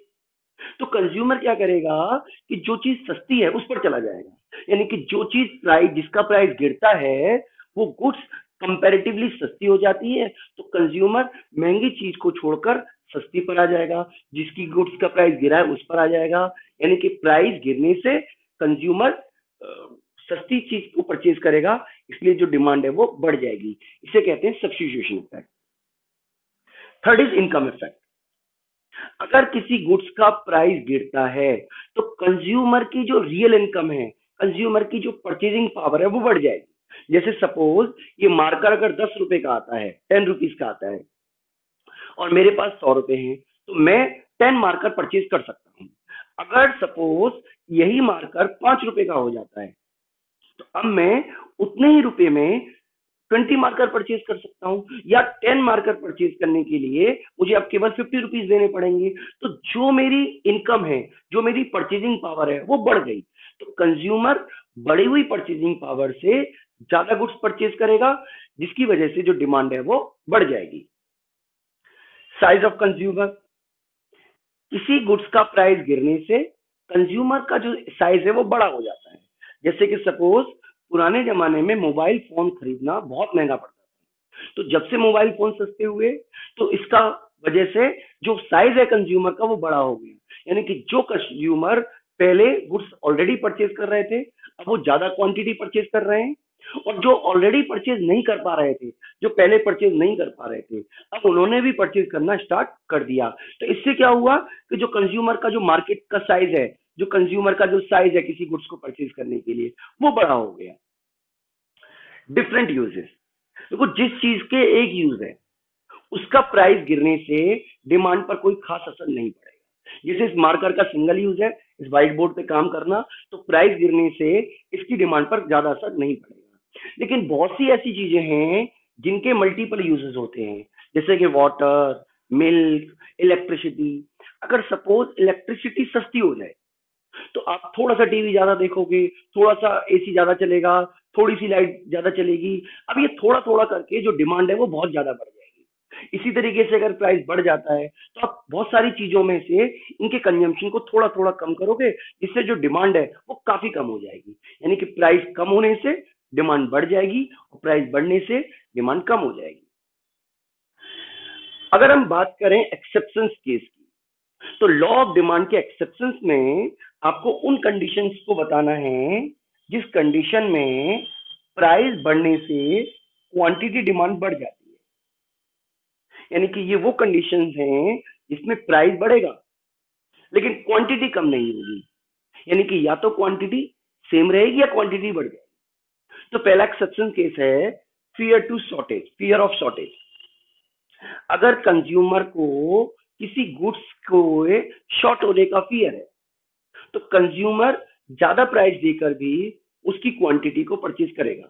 तो कंज्यूमर क्या करेगा कि जो चीज सस्ती है उस पर चला जाएगा। यानी कि जो चीज प्राइस, जिसका प्राइस गिरता है वो गुड्स कंपैरेटिवली सस्ती हो जाती है, तो कंज्यूमर महंगी चीज को छोड़कर सस्ती पर आ जाएगा, जिसकी गुड्स का प्राइस गिरा है उस पर आ जाएगा। यानी कि प्राइस गिरने से कंज्यूमर सस्ती चीज को परचेज करेगा, इसलिए जो डिमांड है वो बढ़ जाएगी। इसे कहते हैं substitution effect. Third is income effect. अगर किसी गुड्स का प्राइस गिरता है तो कंज्यूमर की जो रियल इनकम है, कंज्यूमर की जो परचेजिंग पावर है वो बढ़ जाएगी। जैसे सपोज ये मार्कर अगर 10 रुपए का आता है, 10 रुपीज का आता है और मेरे पास 100 रुपए हैं, तो मैं 10 मार्कर परचेज कर सकता हूँ। अगर सपोज यही मार्कर 5 रुपए का हो जाता है तो अब मैं उतने ही रुपए में 20 मार्कर परचेज कर सकता हूँ, या 10 मार्कर परचेज करने के लिए मुझे अब केवल 50 रुपीज देने पड़ेंगे। तो जो मेरी इनकम है, जो मेरी परचेजिंग पावर है वो बढ़ गई, तो कंज्यूमर बढ़ी हुई परचेजिंग पावर से ज्यादा गुड्स परचेज करेगा, जिसकी वजह से जो डिमांड है वो बढ़ जाएगी। Size of consumer. किसी गुड्स का प्राइस गिरने से कंज्यूमर का जो साइज है वो बड़ा हो जाता है। जैसे कि सपोज पुराने जमाने में मोबाइल फोन खरीदना बहुत महंगा पड़ता था, तो जब से मोबाइल फोन सस्ते हुए तो इसका वजह से जो साइज है कंज्यूमर का वो बड़ा हो गया। यानी कि जो कंज्यूमर पहले गुड्स ऑलरेडी परचेज कर रहे थे अब वो ज्यादा क्वांटिटी परचेज कर रहे हैं, और जो ऑलरेडी परचेज नहीं कर पा रहे थे, जो पहले परचेज नहीं कर पा रहे थे, अब उन्होंने भी परचेज करना स्टार्ट कर दिया। तो इससे क्या हुआ कि जो कंज्यूमर का जो मार्केट का साइज है, जो कंज्यूमर का जो साइज है किसी गुड्स को परचेज करने के लिए, वो बड़ा हो गया। Different uses. देखो, जिस चीज के एक यूज है उसका प्राइस गिरने से डिमांड पर कोई खास असर नहीं पड़ेगा। जैसे इस मार्कर का सिंगल यूज है, इस व्हाइट बोर्ड पे काम करना, तो प्राइस गिरने से इसकी डिमांड पर ज्यादा असर नहीं पड़ेगा। लेकिन बहुत सी ऐसी चीजें हैं जिनके मल्टीपल यूजेस होते हैं, जैसे कि वाटर, मिल्क, इलेक्ट्रिसिटी। अगर सपोज इलेक्ट्रिसिटी सस्ती हो जाए तो आप थोड़ा सा टीवी ज्यादा देखोगे, थोड़ा सा एसी ज्यादा चलेगा, थोड़ी सी लाइट ज्यादा चलेगी। अब ये थोड़ा थोड़ा करके जो डिमांड है वो बहुत ज्यादा बढ़ जाएगी। इसी तरीके से अगर प्राइस बढ़ जाता है तो आप बहुत सारी चीजों में से इनके कंजम्पशन को थोड़ा थोड़ा कम करोगे, जिससे जो डिमांड है वो काफी कम हो जाएगी। यानी कि प्राइस कम होने से डिमांड बढ़ जाएगी और प्राइस बढ़ने से डिमांड कम हो जाएगी। अगर हम बात करें एक्सेप्शंस केस की, तो लॉ ऑफ डिमांड के एक्सेप्शंस में आपको उन कंडीशंस को बताना है जिस कंडीशन में प्राइस बढ़ने से क्वांटिटी डिमांड बढ़ जाती है। यानी कि ये वो कंडीशंस हैं जिसमें प्राइस बढ़ेगा लेकिन क्वांटिटी कम नहीं होगी। यानी कि या तो क्वांटिटी सेम रहेगी या क्वांटिटी बढ़ जाएगी। तो पहला एक्सेप्शन केस है फियर ऑफ शॉर्टेज। अगर कंज्यूमर को किसी गुड्स को शॉर्ट होने का फियर है तो कंज्यूमर ज्यादा प्राइस देकर भी उसकी क्वांटिटी को परचेज करेगा।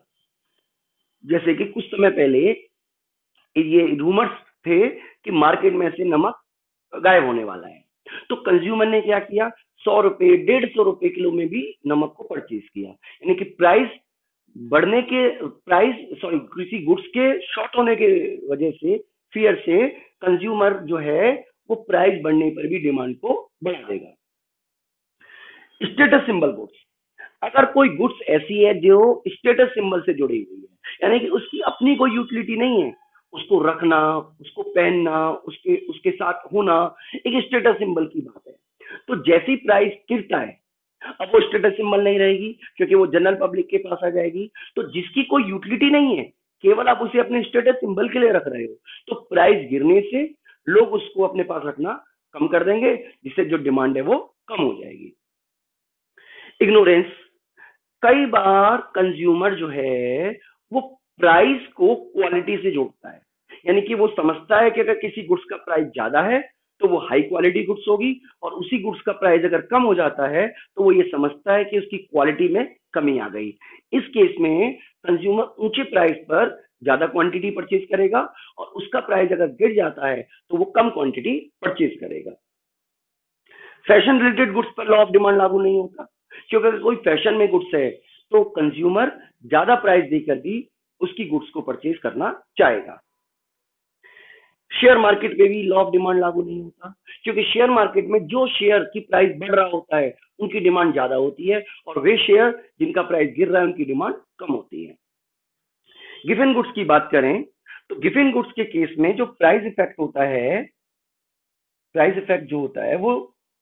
जैसे कि कुछ समय पहले ये रूमर्स थे कि मार्केट में से नमक गायब होने वाला है, तो कंज्यूमर ने क्या किया, 100 रुपए 150 रुपए किलो में भी नमक को परचेज किया। यानी कि प्राइस बढ़ने के किसी गुड्स के शॉर्ट होने के वजह से, फियर से, कंज्यूमर जो है वो प्राइस बढ़ने पर भी डिमांड को बढ़ा देगा। स्टेटस सिंबल गुड्स, अगर कोई गुड्स ऐसी है जो स्टेटस सिंबल से जुड़ी हुई है, यानी कि उसकी अपनी कोई यूटिलिटी नहीं है, उसको रखना, उसको पहनना, उसके उसके साथ होना एक स्टेटस सिंबल की बात है। तो जैसी प्राइस गिरता है अब वो स्टेटस सिंबल नहीं रहेगी क्योंकि वो जनरल पब्लिक के पास आ जाएगी। तो जिसकी कोई यूटिलिटी नहीं है, केवल आप उसे अपने स्टेटस सिंबल के लिए रख रहे हो, तो प्राइस गिरने से लोग उसको अपने पास रखना कम कर देंगे, जिससे जो डिमांड है वो कम हो जाएगी। इग्नोरेंस, कई बार कंज्यूमर जो है वो प्राइस को क्वालिटी से जोड़ता है। यानी कि वो समझता है कि अगर किसी गुड्स का प्राइस ज्यादा है तो वो हाई क्वालिटी गुड्स होगी, और उसी गुड्स का प्राइस अगर कम हो जाता है तो वो ये समझता है कि उसकी क्वालिटी में कमी आ गई। इस केस में कंज्यूमर ऊंचे प्राइस पर ज्यादा क्वांटिटी परचेज करेगा, और उसका प्राइस अगर गिर जाता है तो वो कम क्वांटिटी परचेज करेगा। फैशन रिलेटेड गुड्स पर लॉ ऑफ डिमांड लागू नहीं होता, क्योंकि अगर कोई फैशन में गुड्स है तो कंज्यूमर ज्यादा प्राइस देकर भी उसकी गुड्स को परचेज करना चाहेगा। शेयर मार्केट में भी लॉ ऑफ डिमांड लागू नहीं होता, क्योंकि शेयर मार्केट में जो शेयर की प्राइस बढ़ रहा होता है उनकी डिमांड ज्यादा होती है, और वे शेयर जिनका प्राइस गिर रहा है उनकी डिमांड कम होती है। गिवन गुड्स की बात करें तो गिवन गुड्स के केस में जो प्राइस इफेक्ट होता है, प्राइस इफेक्ट जो होता है वो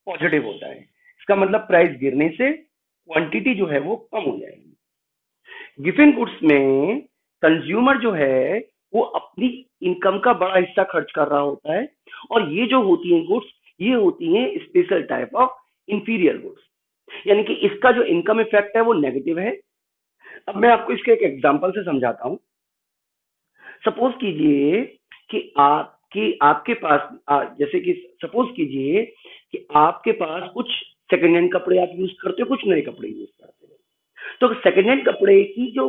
पॉजिटिव होता है। इसका मतलब प्राइस गिरने से क्वांटिटी जो है वो कम हो जाएगी। गिवन गुड्स में कंज्यूमर जो है वो अपनी इनकम का बड़ा हिस्सा खर्च कर रहा होता है, और ये जो होती हैं गुड्स, ये होती हैं special type of inferior goods. यानी कि इसका जो इनकम इफेक्ट है वो नेगेटिव है। अब मैं आपको इसके एक एग्जांपल से समझाता हूं। सपोज कीजिए कि आपके पास जैसे कि सपोज कीजिए कि आपके पास कुछ सेकंड हैंड कपड़े आप यूज करते हो, कुछ नए कपड़े यूज करते हो। तो सेकंड हैंड कपड़े की जो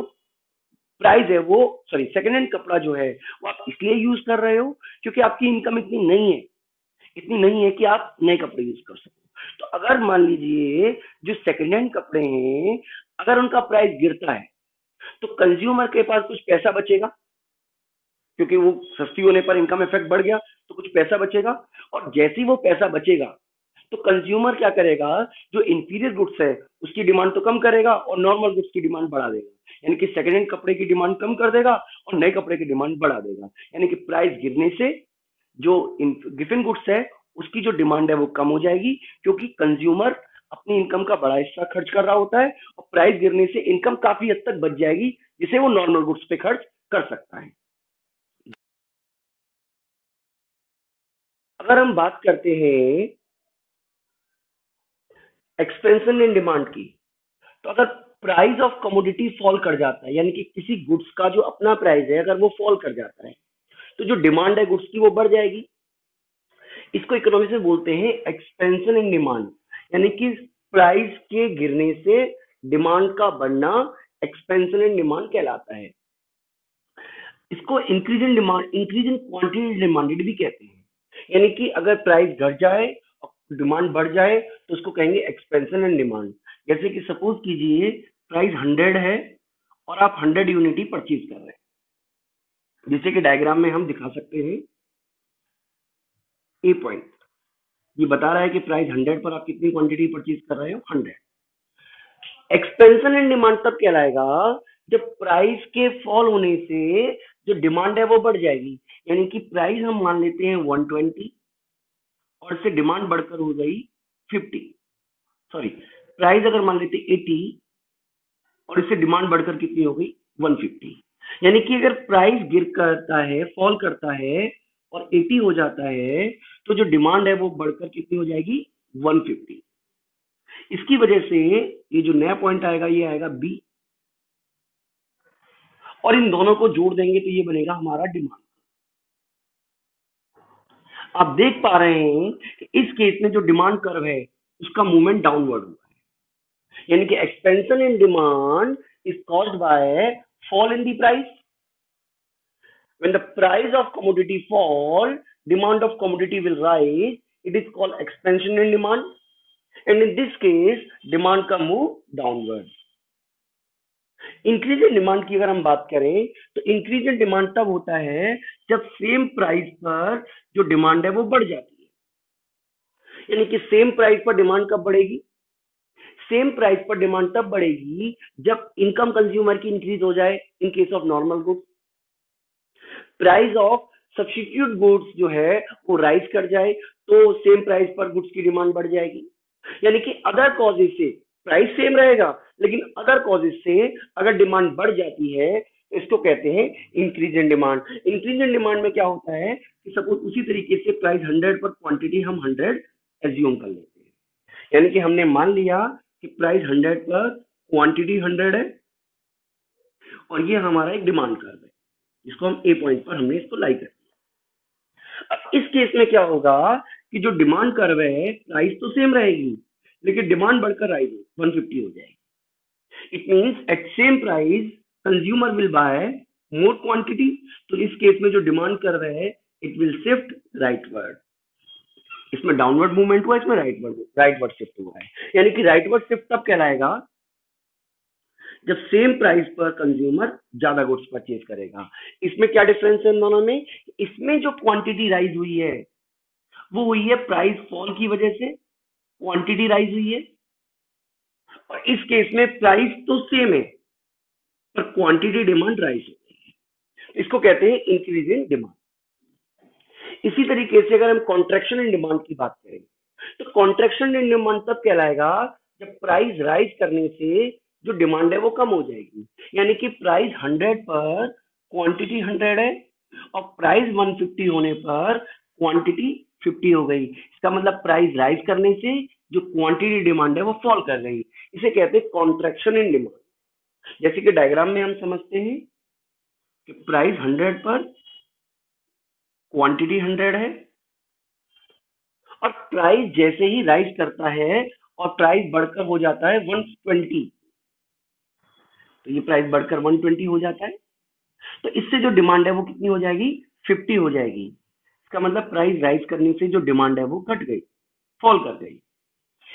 प्राइस है वो, सेकंड हैंड कपड़ा जो है वो आप इसलिए यूज कर रहे हो क्योंकि आपकी इनकम इतनी नहीं है कि आप नए कपड़े यूज कर सको। तो अगर मान लीजिए जो सेकंड हैंड कपड़े हैं अगर उनका प्राइस गिरता है तो कंज्यूमर के पास कुछ पैसा बचेगा, क्योंकि वो सस्ती होने पर इनकम इफेक्ट बढ़ गया तो कुछ पैसा बचेगा, और जैसे ही वो पैसा बचेगा तो कंज्यूमर क्या करेगा, जो इंफीरियर गुड्स है उसकी डिमांड तो कम करेगा और नॉर्मल गुड्स की डिमांड बढ़ा देगा। यानी कि सेकंड हैंड कपड़े की डिमांड कम कर देगा और नए कपड़े की डिमांड बढ़ा देगा। यानी कि प्राइस गिरने से जो गिवन गुड्स है उसकी जो डिमांड है वो कम हो जाएगी, क्योंकि कंज्यूमर अपनी इनकम का बड़ा हिस्सा खर्च कर रहा होता है, और प्राइस गिरने से इनकम काफी हद तक बच जाएगी जिसे वो नॉर्मल गुड्स पे खर्च कर सकता है। अगर हम बात करते हैं एक्सपेंशन इन डिमांड की, तो अगर प्राइस ऑफ कमोडिटी फॉल कर जाता है, यानी कि किसी गुड्स का जो अपना प्राइस है अगर वो फॉल कर जाता है तो जो डिमांड है गुड्स की वो बढ़ जाएगी। इसको इकोनॉमिक्स में बोलते हैं एक्सपेंशन इन डिमांड, यानी कि प्राइस के गिरने से डिमांड का बढ़ना एक्सपेंशन इन डिमांड कहलाता है। इसको इंक्रीज इन क्वांटिटी डिमांडेड भी कहते हैं। यानी कि अगर प्राइस घट जाए और डिमांड बढ़ जाए तो उसको कहेंगे एक्सपेंशन इन डिमांड। जैसे कि सपोज कीजिए प्राइस 100 है और आप 100 यूनिट ही परचेज कर रहे हैं, जैसे कि डायग्राम में हम दिखा सकते हैं। ए पॉइंट ये बता रहा है कि प्राइस 100 पर आप कितनी क्वांटिटी परचेज कर रहे हो, 100। एक्सपेंशन इन डिमांड तब कहलाएगा जब प्राइस के फॉल होने से जो डिमांड है वो बढ़ जाएगी। यानी कि प्राइस हम मान लेते हैं 120 और इससे डिमांड बढ़कर हो गई 50, सॉरी प्राइस अगर मान लेते 80 और इससे डिमांड बढ़कर कितनी हो गई 150। यानी कि अगर प्राइस गिर करता है, फॉल करता है और 80 हो जाता है तो जो डिमांड है वो बढ़कर कितनी हो जाएगी 150। इसकी वजह से ये जो नया पॉइंट आएगा ये आएगा बी, और इन दोनों को जोड़ देंगे तो ये बनेगा हमारा डिमांड। आप देख पा रहे हैं कि इस केस में जो डिमांड कर्व है उसका मूवमेंट डाउनवर्ड हुआ है। यानी कि expansion in demand is caused by fall in the price. When the price of commodity fall, demand of commodity will rise. It is called expansion in demand. And in this case, demand का move downward. Increase in demand की अगर हम बात करें तो increase in demand तब होता है जब सेम प्राइस पर जो डिमांड है वो बढ़ जाती है। यानी कि सेम प्राइस पर डिमांड कब बढ़ेगी? सेम प्राइस पर डिमांड तब बढ़ेगी जब इनकम कंज्यूमर की इंक्रीज हो जाए in case of normal goods. Price of substitute goods जो है वो राइज कर जाए तो सेम प्राइस पर गुड्स की डिमांड बढ़ जाएगी। यानी कि अदर कॉजेज से प्राइस सेम रहेगा लेकिन अदर कॉजेज से अगर डिमांड बढ़ जाती है तो इसको कहते हैं increase in demand. Increase in demand में क्या होता है कि सपोज उसी तरीके से प्राइस 100 पर क्वांटिटी हम 100 एज्यूम कर लेते हैं। यानी कि हमने मान लिया कि प्राइस 100 पर क्वांटिटी 100 है और ये हमारा एक डिमांड कर्व है जिसको हम ए पॉइंट पर हमने इसको लाई कर दिया। अब इस केस में क्या होगा कि जो डिमांड कर्व है प्राइस तो सेम रहेगी लेकिन डिमांड बढ़कर राइज 150 हो जाएगी। It means at same price consumer will buy more quantity. तो इस केस में जो डिमांड कर्व है इट विल शिफ्ट राइटवर्ड। इसमें डाउनवर्ड मूवमेंट हुआ, इसमें राइटवर्ड शिफ्ट हुआ है। यानी कि राइटवर्ड शिफ्ट तब कहलाएगा जब सेम प्राइस पर कंज्यूमर ज्यादा गुड्स परचेज करेगा। इसमें क्या डिफरेंस है इन दोनों में? इसमें जो क्वांटिटी राइज हुई है वो हुई है प्राइस फॉल की वजह से, क्वांटिटी राइज हुई है। और इस केस में प्राइस तो सेम है पर क्वांटिटी डिमांड राइज हो गई है। इसको कहते हैं इंक्रीज इन डिमांड। इसी तरीके से अगर हम कॉन्ट्रैक्शन इन डिमांड की बात करें तो कॉन्ट्रैक्शन इन डिमांड तब कहलाएगा जब प्राइस राइज करने से जो डिमांड है वो कम हो जाएगी। यानी कि प्राइस 100 पर क्वांटिटी 100 है और प्राइस 150 होने पर क्वांटिटी 50 हो गई। इसका मतलब प्राइस राइज करने से जो क्वांटिटी डिमांड है वो फॉल कर गई। इसे कहते हैं कॉन्ट्रैक्शन इन डिमांड। जैसे कि डायग्राम में हम समझते हैं कि प्राइस 100 पर क्वांटिटी 100 है और प्राइस जैसे ही राइज करता है और प्राइस बढ़कर हो जाता है 120, तो ये प्राइस बढ़कर 120 हो जाता है तो इससे जो डिमांड है वो कितनी हो जाएगी 50 हो जाएगी। इसका मतलब प्राइस राइज करने से जो डिमांड है वो घट गई, फॉल कर गई।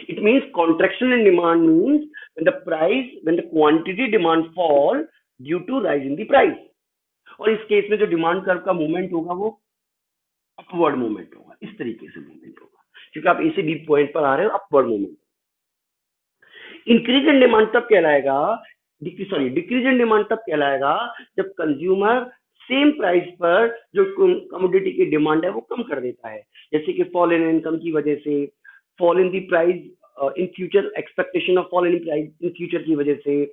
It means contraction in demand means when the quantity demand fall due to rise in the price। और इस केस में जो डिमांड कर्व का मूवमेंट होगा वो अपवर्ड मूवमेंट होगा, इस तरीके से मूवमेंट होगा क्योंकि आप ए से बी पॉइंट पर आ रहे हो, upward movement. Increase in demand तब कहलाएगा डिक्रीज इन डिमांड तब कहलाएगा जब कंज्यूमर सेम प्राइस पर जो कमोडिटी की डिमांड है वो कम कर देता है। जैसे कि फॉल इन इनकम की वजह से, fall in the price in future, expectation of fall in price in future की वजह से,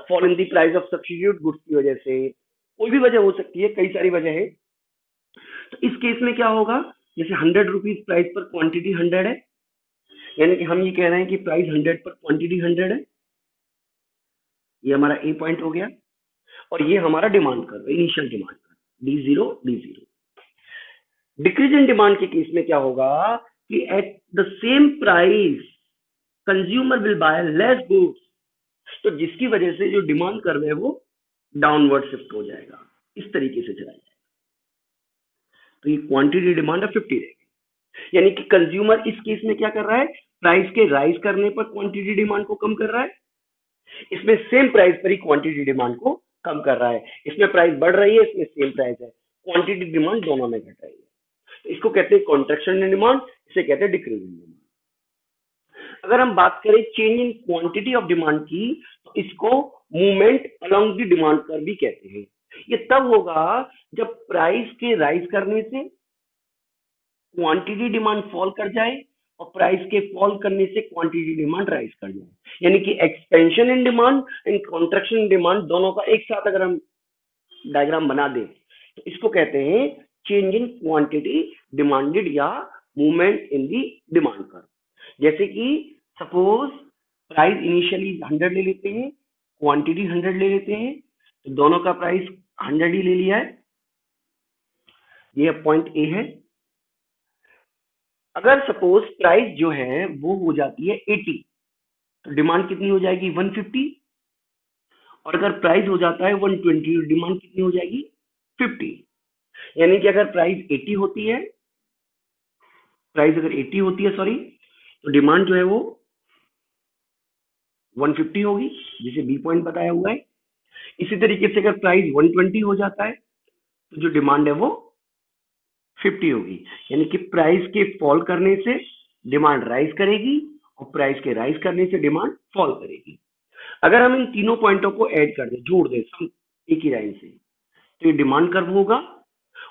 fall in the price of substitute goods की वजह से, कोई भी वजह हो सकती है, कई सारी वजह है। तो इस केस में क्या होगा, जैसे 100 रुपीज प्राइस पर क्वांटिटी 100 है, यानी कि हम ये कह रहे हैं कि प्राइस 100 पर क्वांटिटी 100 है, ये हमारा ए पॉइंट हो गया और ये हमारा demand curve, initial demand curve D0 D0। Decrease in demand के केस में क्या होगा कि at the same price consumer will bye less goods, तो जिसकी वजह से जो डिमांड कर्व है वो डाउनवर्ड शिफ्ट हो जाएगा, इस तरीके से चला जाएगा। तो ये क्वांटिटी डिमांड है 50 रहेगी। यानी कि कंज्यूमर इस केस में क्या कर रहा है, प्राइस के राइज करने पर क्वांटिटी डिमांड को कम कर रहा है, इसमें सेम प्राइस पर ही क्वांटिटी डिमांड को कम कर रहा है। इसमें प्राइस बढ़ रही है, इसमें सेम प्राइस है, क्वांटिटी डिमांड दोनों में घट रही है। इसको कहते हैं कॉन्ट्रैक्शन इन डिमांड, इसे कहते हैं डिक्रीज इन डिमांड। अगर हम बात करें change in quantity of demand की, तो इसको movement along the demand curve भी कहते हैं। ये तब होगा जब प्राइस के राइज करने से क्वांटिटी डिमांड फॉल कर जाए और प्राइस के फॉल करने से क्वांटिटी डिमांड राइज कर जाए, यानी कि expansion in demand and contraction in demand दोनों का एक साथ अगर हम डायग्राम बना दें तो इसको कहते हैं चेंज इन क्वांटिटी डिमांडेड या movement in the demand curve. जैसे कि सपोज प्राइस इनिशियली 100 ले लेते हैं, क्वांटिटी 100 ले लेते हैं, तो दोनों का प्राइस 100 ही ले लिया है, ये पॉइंट ए है। अगर सपोज प्राइस जो है वो हो जाती है 80, तो डिमांड कितनी हो जाएगी 150, और अगर प्राइस हो जाता है 120 तो डिमांड कितनी हो जाएगी 50। यानी कि अगर प्राइस 80 होती है, सॉरी, तो डिमांड जो है वो 150 होगी, जिसे बी पॉइंट बताया हुआ है। इसी तरीके से अगर प्राइस 120 हो जाता है तो जो डिमांड है वो 50 होगी, यानी कि प्राइस के फॉल करने से डिमांड राइज करेगी और प्राइस के राइज करने से डिमांड फॉल करेगी। अगर हम इन तीनों पॉइंटों को ऐड कर दें, जोड़ दें सब एक ही लाइन से, तो ये डिमांड कर्व होगा।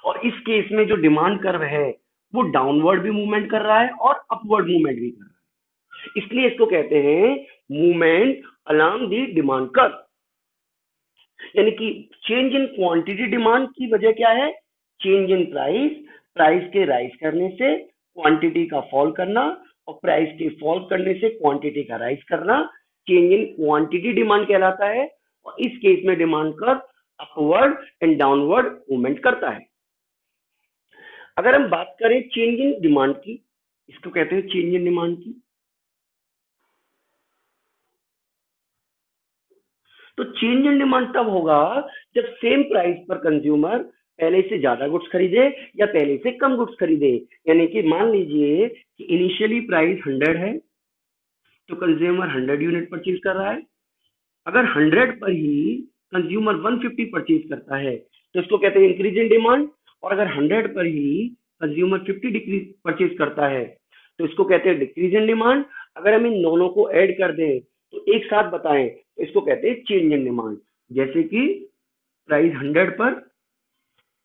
और इस केस में जो डिमांड कर्व है वो डाउनवर्ड भी मूवमेंट कर रहा है और अपवर्ड मूवमेंट भी कर रहा है, इसलिए इसको कहते हैं movement along the demand curve. यानी कि चेंज इन क्वांटिटी डिमांड की वजह क्या है, चेंज इन प्राइस, प्राइस के राइज करने से क्वांटिटी का फॉल करना और प्राइस के फॉल करने से क्वांटिटी का राइज करना चेंज इन क्वांटिटी डिमांड कहलाता है। और इस केस में demand curve upward and downward movement करता है। अगर हम बात करें चेंज इन डिमांड की, इसको कहते हैं चेंज इन डिमांड की, तो चेंज इन डिमांड तब होगा जब सेम प्राइस पर कंज्यूमर पहले से ज्यादा गुड्स खरीदे या पहले से कम गुड्स खरीदे। यानी कि मान लीजिए कि इनिशियली प्राइस 100 है तो कंज्यूमर 100 यूनिट परचेज कर रहा है। अगर 100 पर ही कंज्यूमर 150 परचेज करता है तो इसको कहते हैं इंक्रीज इन डिमांड, और अगर 100 पर ही कंज्यूमर 50 डिक्रीज परचेज करता है तो इसको कहते हैं डिक्रीज इन डिमांड। अगर हम इन दोनों को ऐड कर दें तो एक साथ बताएं तो इसको कहते हैं चेंज इन डिमांड। जैसे कि प्राइस 100 पर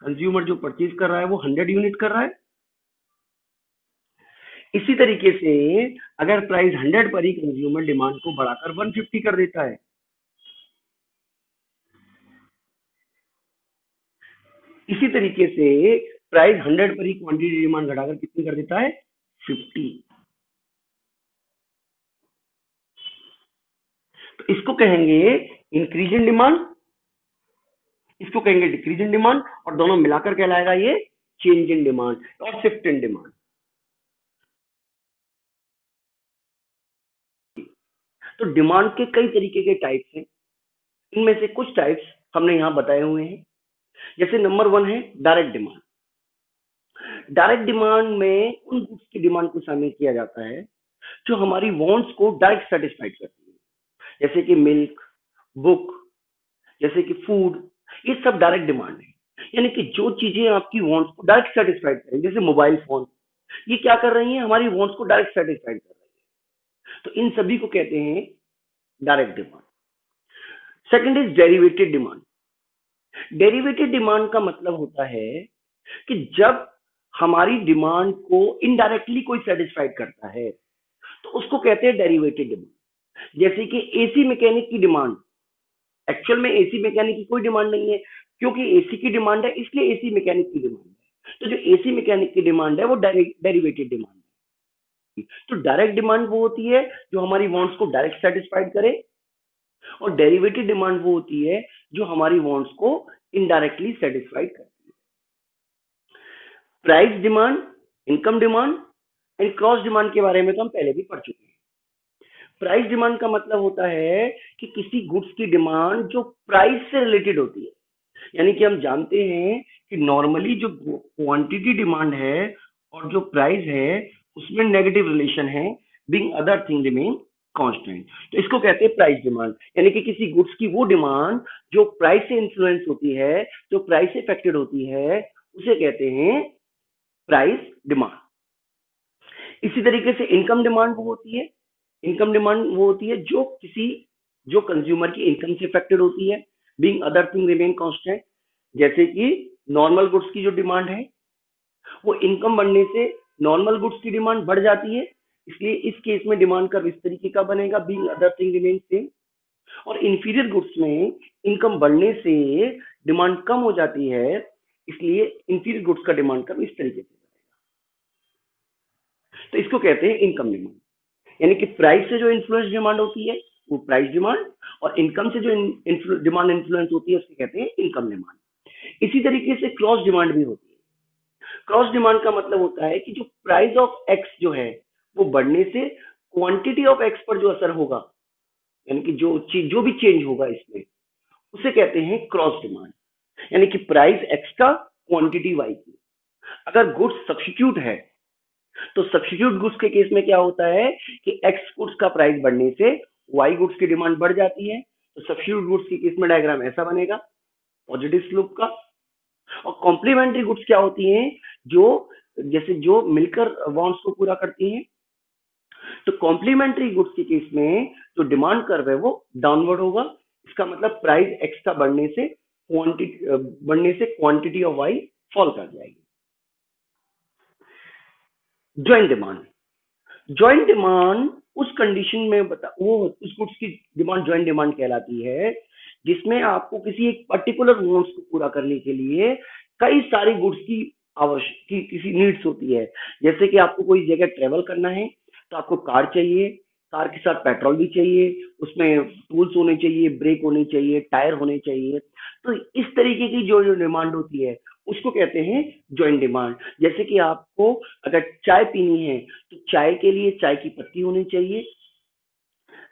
कंज्यूमर जो परचेज कर रहा है वो 100 यूनिट कर रहा है। इसी तरीके से अगर प्राइस 100 पर ही कंज्यूमर डिमांड को बढ़ाकर 150 कर देता है, इसी तरीके से प्राइस 100 पर ही क्वांटिटी डिमांड घटाकर कितनी कर देता है 50, तो इसको कहेंगे इंक्रीज इन डिमांड, इसको कहेंगे डिक्रीज इन डिमांड, और दोनों मिलाकर कहलाएगा ये चेंज इन डिमांड और शिफ्ट इन डिमांड। तो डिमांड के कई तरीके के टाइप्स हैं, इनमें से कुछ टाइप्स हमने यहां बताए हुए हैं। जैसे नंबर 1 है डायरेक्ट डिमांड। डायरेक्ट डिमांड में उन गुड्स की डिमांड को शामिल किया जाता है जो हमारी वांट्स को डायरेक्ट सेटिस्फाइड करती है, जैसे कि मिल्क, बुक, जैसे कि फूड, ये सब डायरेक्ट डिमांड है। यानी कि जो चीजें आपकी वांट्स को डायरेक्ट सेटिस्फाइड करें, जैसे मोबाइल फोन, ये क्या कर रही हैं, हमारी वांट्स को डायरेक्ट सेटिस्फाइड कर रही है, तो इन सभी को कहते हैं direct demand. Second is derivated demand. Derivated demand का मतलब होता है कि जब हमारी डिमांड को इनडायरेक्टली कोई सेटिस्फाइड करता है तो उसको कहते हैं डेरिवेटेड डिमांड। जैसे कि एसी मैकेनिक की डिमांड, एक्चुअल में एसी मैकेनिक की कोई डिमांड नहीं है, क्योंकि एसी की डिमांड है इसलिए एसी मैकेनिक की डिमांड है। तो जो एसी मैकेनिक की डिमांड है वो डेरिवेटेड डिमांड है। तो डायरेक्ट डिमांड वो होती है जो हमारी वांट्स को डायरेक्ट सेटिस्फाइड करे, और डेरिवेटेड डिमांड वो होती है जो हमारी वांट्स को इनडायरेक्टली सेटिस्फाइड करती है। Price demand, income demand and cross demand के बारे में तो हम पहले भी पढ़ चुके हैं। प्राइस डिमांड का मतलब होता है कि किसी गुड्स की डिमांड जो प्राइस से रिलेटेड होती है। यानी कि हम जानते हैं कि नॉर्मली जो क्वांटिटी डिमांड है और जो प्राइस है उसमें नेगेटिव रिलेशन है, being other thing remain constant, तो इसको कहते हैं प्राइस डिमांड। यानी कि किसी गुड्स की वो डिमांड जो प्राइस से इन्फ्लुएंस होती है, जो प्राइस से इफेक्टेड होती है, उसे कहते हैं प्राइस डिमांड। इसी तरीके से इनकम डिमांड वो होती है, इनकम डिमांड वो होती है जो कंज्यूमर की इनकम से इफेक्टेड होती है, being other thing remain constant. जैसे कि नॉर्मल गुड्स की जो डिमांड है वो इनकम बढ़ने से नॉर्मल गुड्स की डिमांड बढ़ जाती है, इसलिए इस केस में डिमांड कर्व इस तरीके का बनेगा, being other thing remain same. और इंफीरियर गुड्स में इनकम बढ़ने से डिमांड कम हो जाती है, इसलिए इंफीरियर गुड्स का डिमांड कर्व इस तरीके से बनेगा। तो इसको कहते हैं इनकम डिमांड। यानी कि प्राइस से जो इन्फ्लुएंस डिमांड होती है वो प्राइस डिमांड, और इनकम से जो डिमांड इन्फ्लुएंस होती है उसको कहते हैं इनकम डिमांड। इसी तरीके से क्रॉस डिमांड भी होती है। क्रॉस डिमांड का मतलब होता है कि जो प्राइस ऑफ एक्स जो है वो बढ़ने से क्वांटिटी ऑफ एक्स पर जो असर होगा, यानी कि जो भी चेंज होगा इसमें, उसे कहते हैं क्रॉस डिमांड। यानी कि प्राइस एक्स का क्वांटिटी वाई की। अगर गुड्स सब्स्टिट्यूट है तो सब्स्टिट्यूट गुड्स के केस में क्या होता है कि एक्स गुड्स का प्राइस बढ़ने से वाई गुड्स की डिमांड बढ़ जाती है। तो सब्स्टिट्यूट गुड्स के केस में डायग्राम ऐसा बनेगा, पॉजिटिव स्लोप का। और कॉम्प्लीमेंट्री गुड्स क्या होती हैं, जो मिलकर वांट्स को पूरा करती हैं। तो कॉम्प्लीमेंट्री गुड्स के केस में जो डिमांड कर्व है वो डाउनवर्ड होगा। इसका मतलब प्राइस एक्स का बढ़ने से क्वांटिटी ऑफ वाई फॉल कर जाएगी। जॉइंट डिमांड उस कंडीशन में उस गुड्स की डिमांड जॉइंट डिमांड कहलाती है जिसमें आपको किसी एक पर्टिकुलर वांट्स को पूरा करने के लिए कई सारी गुड्स की किसी नीड्स होती है। जैसे कि आपको कोई जगह ट्रेवल करना है तो आपको कार चाहिए, कार के साथ पेट्रोल भी चाहिए, उसमें टूल्स होने चाहिए, ब्रेक होने चाहिए, टायर होने चाहिए। तो इस तरीके की जो डिमांड होती है उसको कहते हैं जॉइंट डिमांड। जैसे कि आपको अगर चाय पीनी है तो चाय के लिए चाय की पत्ती होनी चाहिए,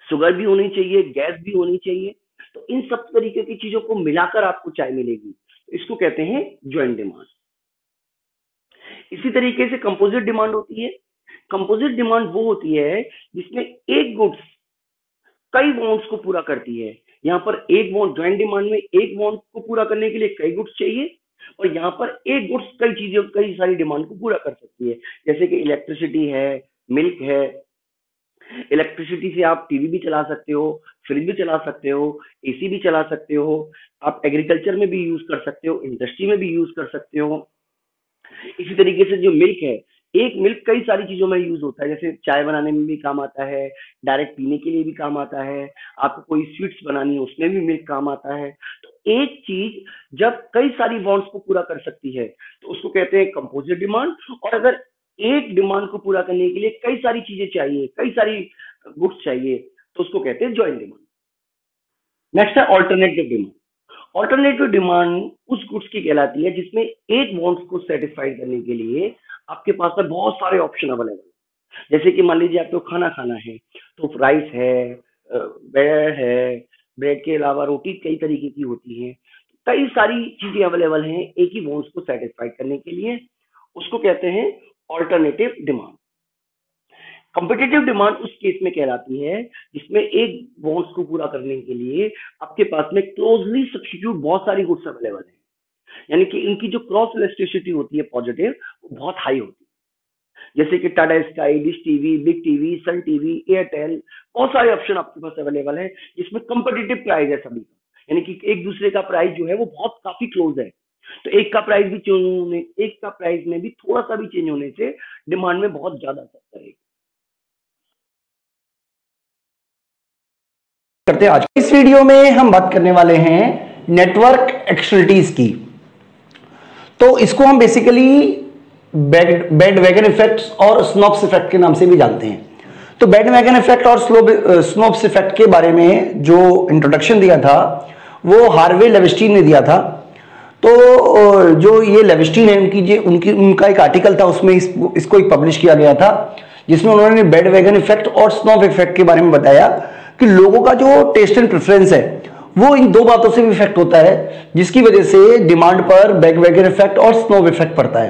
शुगर भी होनी चाहिए, गैस भी होनी चाहिए। तो इन सब तरीके की चीजों को मिलाकर आपको चाय मिलेगी, तो इसको कहते हैं जॉइंट डिमांड। इसी तरीके से कंपोजिट डिमांड होती है। कंपोजिट डिमांड वो होती है जिसमें एक गुड्स कई वांट्स को पूरा करती है। यहाँ पर एक वांट, जॉइंट डिमांड में एक वांट को पूरा करने के लिए कई गुड्स चाहिए, और यहाँ पर एक गुड्स कई सारी डिमांड को पूरा कर सकती है। जैसे कि इलेक्ट्रिसिटी है, मिल्क है। इलेक्ट्रिसिटी से आप टीवी भी चला सकते हो, फ्रिज भी चला सकते हो, एसी भी चला सकते हो, आप एग्रीकल्चर में भी यूज कर सकते हो, इंडस्ट्री में भी यूज कर सकते हो। इसी तरीके से जो मिल्क है, एक मिल्क कई सारी चीजों में यूज होता है, जैसे चाय बनाने में भी काम आता है, डायरेक्ट पीने के लिए भी काम आता है, आपको कोई स्वीट्स बनानी है उसमें भी मिल्क काम आता है। तो एक चीज जब कई सारी वांट्स को पूरा कर सकती है तो उसको कहते हैं कंपोजिट डिमांड। और अगर एक डिमांड को पूरा करने के लिए कई सारी चीजें चाहिए, कई सारी गुड्स चाहिए, तो उसको कहते हैं जॉइंट डिमांड। नेक्स्ट है ऑल्टरनेटिव डिमांड। ऑल्टरनेटिव डिमांड उस गुड्स की कहलाती है जिसमें एक वांट्स को सेटिस्फाई करने के लिए आपके पास में बहुत सारे ऑप्शन अवेलेबल है। जैसे कि मान लीजिए आपको खाना खाना है तो राइस है, ब्रेड है, ब्रेड के अलावा रोटी कई तरीके की होती है, कई सारी चीजें अवेलेबल हैं एक ही वांट्स को सेटिस्फाई करने के लिए, उसको कहते हैं ऑल्टरनेटिव डिमांड। कॉम्पिटिटिव डिमांड उस केस में कहलाती है जिसमें एक वांट्स को पूरा करने के लिए आपके पास में क्लोजली सब्स्टिट्यूट बहुत सारी गुड्स अवेलेबल है, यानी कि इनकी जो क्रॉस इलास्टिसिटी होती है पॉजिटिव, वो बहुत हाई होती है। जैसे कि Tata Sky, Dish TV, Big TV, Sun TV, Airtel, बहुत सारे ऑप्शन आपके पास अवेलेबल है जिसमें कंपिटिटिव प्राइस है सभी का, यानी कि एक दूसरे का प्राइस जो है वो बहुत काफी क्लोज है। तो एक का प्राइस में भी थोड़ा सा भी चेंज होने से डिमांड में बहुत ज्यादा असर करेगा। करते हैं आज इस वीडियो में हम बात करने वाले हैं नेटवर्क एक्सटर्नलिटीज की। तो इसको हम बेसिकली बैंडवैगन इफेक्ट्स और स्नॉप्स इफेक्ट के नाम से भी जानते हैं। तो बैंडवैगन इफेक्ट और स्नॉप्स इफेक्ट के बारे में जो इंट्रोडक्शन दिया था वो हार्वे लेविस्टीन ने दिया था। तो जो ये लेविस्टीन है उनका एक आर्टिकल था, उसमें इसको एक पब्लिश किया गया था जिसमें उन्होंने बैंडवैगन इफेक्ट और स्नॉप इफेक्ट के बारे में बताया कि लोगों का जो टेस्ट एंड प्रेफरेंस है वो इन दो बातों से भी इफेक्ट होता है, जिसकी वजह से डिमांड पर बैंडवैगन इफेक्ट और स्नॉप इफेक्ट पड़ता है।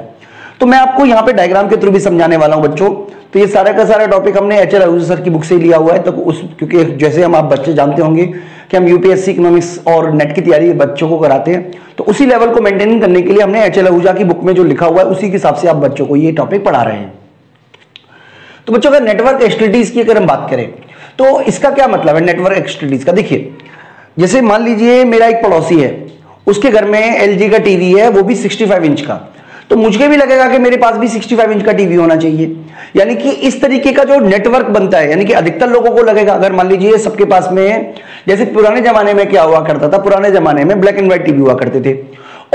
तो मैं आपको यहाँ पे डायग्राम के थ्रू भी समझाने वाला हूं बच्चों। तो ये सारा का सारा टॉपिक हमने एचएल आहूजा सर की बुक से लिया हुआ है। तो क्योंकि जैसे आप बच्चे जानते होंगे कि हम यूपीएससी इकोनॉमिक्स और नेट की तैयारी बच्चों को कराते हैं, तो उसी लेवल को मेंटेन करने के लिए हमने एचएल आहूजा की बुक में जो लिखा हुआ है उसी के हिसाब से आप बच्चों को ये टॉपिक पढ़ा रहे हैं। तो बच्चों अगर नेटवर्क एक्सटिलिटीज की अगर हम बात करें तो इसका क्या मतलब है नेटवर्क एक्सटिलिटीज का। देखिए जैसे मान लीजिए मेरा एक पड़ोसी है, उसके घर में एलजी का टीवी है, वो भी 65 इंच का, तो मुझे भी लगेगा कि मेरे पास भी 65 इंच का टीवी होना चाहिए। यानी कि इस तरीके का जो नेटवर्क बनता है, यानी कि अधिकतर लोगों को लगेगा, अगर मान लीजिए सबके पास में, जैसे पुराने जमाने में क्या हुआ करता था, पुराने जमाने में ब्लैक एंड व्हाइट टीवी हुआ करते थे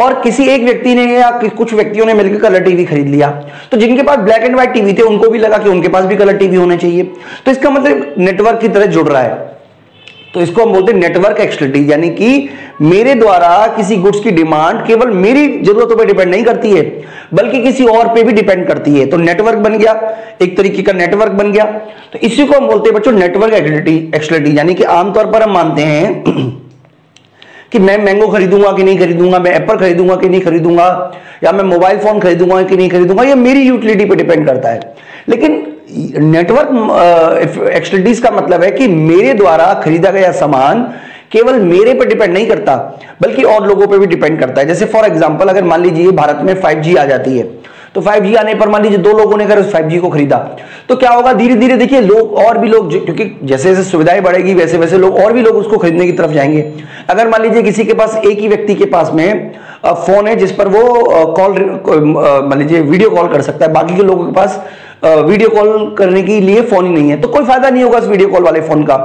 और किसी एक व्यक्ति ने या कुछ व्यक्तियों ने मिलकर कलर टीवी खरीद लिया, तो जिनके पास ब्लैक एंड व्हाइट टीवी थे उनको भी लगा कि उनके पास भी कलर टीवी होने चाहिए। तो इसका मतलब नेटवर्क की तरह जुड़ रहा है, तो इसको हम बोलते हैं नेटवर्क एक्सटिलिटीज। यानी कि मेरे द्वारा किसी गुड्स की डिमांड केवल मेरी जरूरतों पर डिपेंड नहीं करती है बल्कि किसी और पे भी डिपेंड करती है, तो नेटवर्क बन गया, एक तरीके का नेटवर्क बन गया। तो इसी को हम बोलते हैं बच्चों नेटवर्क एक्सटिलिटीज। यानी कि आमतौर पर हम मानते हैं कि मैं मैंगो खरीदूंगा कि नहीं खरीदूंगा, मैं एप्पल खरीदूंगा कि नहीं खरीदूंगा, या मैं मोबाइल फोन खरीदूंगा कि नहीं खरीदूंगा, ये मेरी यूटिलिटी पे डिपेंड करता है। लेकिन नेटवर्क एक्सटिलिटीज का मतलब है कि मेरे द्वारा खरीदा गया सामान केवल मेरे पर डिपेंड नहीं करता बल्कि और लोगों पर भी डिपेंड करता है। जैसे फॉर एग्जांपल अगर मान लीजिए भारत में 5G आ जाती है, तो 5G आने पर मान लीजिए 2 लोगों ने अगर उस 5G को खरीदा तो क्या होगा, धीरे धीरे देखिए लोग और भी लोग, क्योंकि जैसे जैसे सुविधाएं बढ़ेगी वैसे वैसे लोग और भी लोग उसको खरीदने की तरफ जाएंगे। अगर मान लीजिए किसी के पास, एक ही व्यक्ति के पास में फोन है जिस पर वो कॉल, मान लीजिए वीडियो कॉल कर सकता है, बाकी के लोगों के पास वीडियो कॉल करने के लिए फोन ही नहीं है, तो कोई फायदा नहीं होगा इस वीडियो कॉल वाले फोन का।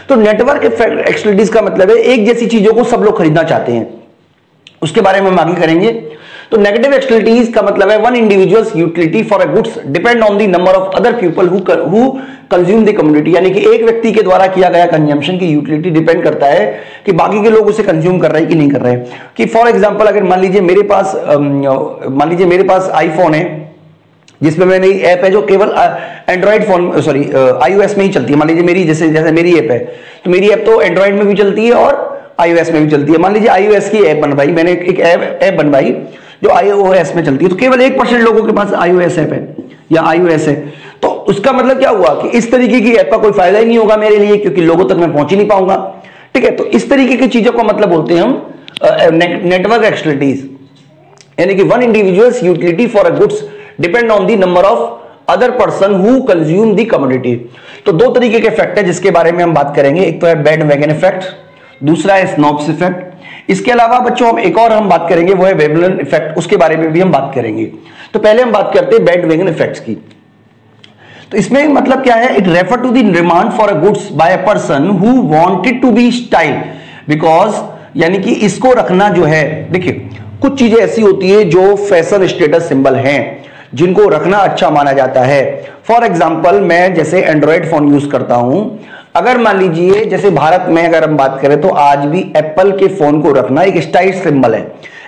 तो नेटवर्क एक्सटिलिटीज का मतलब है एक जैसी चीजों को सब लोग खरीदना चाहते हैं, उसके बारे में हम आगे करेंगे। तो नेगेटिव एक्सटिलिटीज का मतलब है one individuals utility for a goods depend on the number of other people who consume the community. यानी कि एक व्यक्ति के द्वारा किया गया कंजम्पशन की यूटिलिटी डिपेंड करता है कि बाकी के लोग उसे कंज्यूम कर रहे हैं कि नहीं कर रहे हैं। कि फॉर एग्जांपल अगर मान लीजिए मेरे पास आईफोन है जिसमें मेरी ऐप है जो केवल एंड्रॉइड फोन iOS में ही चलती है। मान लीजिए मेरी जैसे मेरी ऐप है, तो मेरी ऐप तो एंड्रॉइड में भी चलती है और iOS में भी चलती है। मान लीजिए iOS की ऐप बनवाई मैंने, एक ऐप बनवाई जो iOS में चलती है, तो केवल 1% लोगों के पास iOS ऐप है या iOS है। तो उसका मतलब क्या हुआ कि इस तरीके की ऐप का कोई फायदा ही नहीं होगा मेरे लिए, क्योंकि लोगों तक मैं पहुंच ही नहीं पाऊंगा। ठीक है, तो इस तरीके की चीजों को मतलब बोलते हैं हम नेटवर्क एक्सटिलिटीज। यानी कि one individuals utility for a goods depend on the number of other person who consume the commodity. तो 2 तरीके के इफेक्ट है जिसके बारे में हम बात करेंगे, एक तो है बैंडवैगन इफेक्ट, दूसरा है स्नॉब्स इफेक्ट। इसके अलावा बच्चों हम एक और बात करेंगे, वो है वेवलन इफेक्ट, उसके बारे में भी हम बात करेंगे। तो पहले हम बात करते हैं बैंडवैगन इफेक्ट्स की। तो इसमें मतलब क्या है, it refer to the demand for a goods by a person who wanted to be style because, यानी कि इसको रखना जो है, देखिए कुछ चीजें ऐसी होती है जो फैशन स्टेटस सिंबल हैं जिनको रखना अच्छा माना जाता है। फॉर एग्जाम्पल मैं जैसे एंड्रॉइड फोन यूज करता हूं, अगर मान लीजिए जैसे भारत में अगर हम बात करें तो आज भी एप्पल के फोन को रखना एक स्टाइल सिंबल है,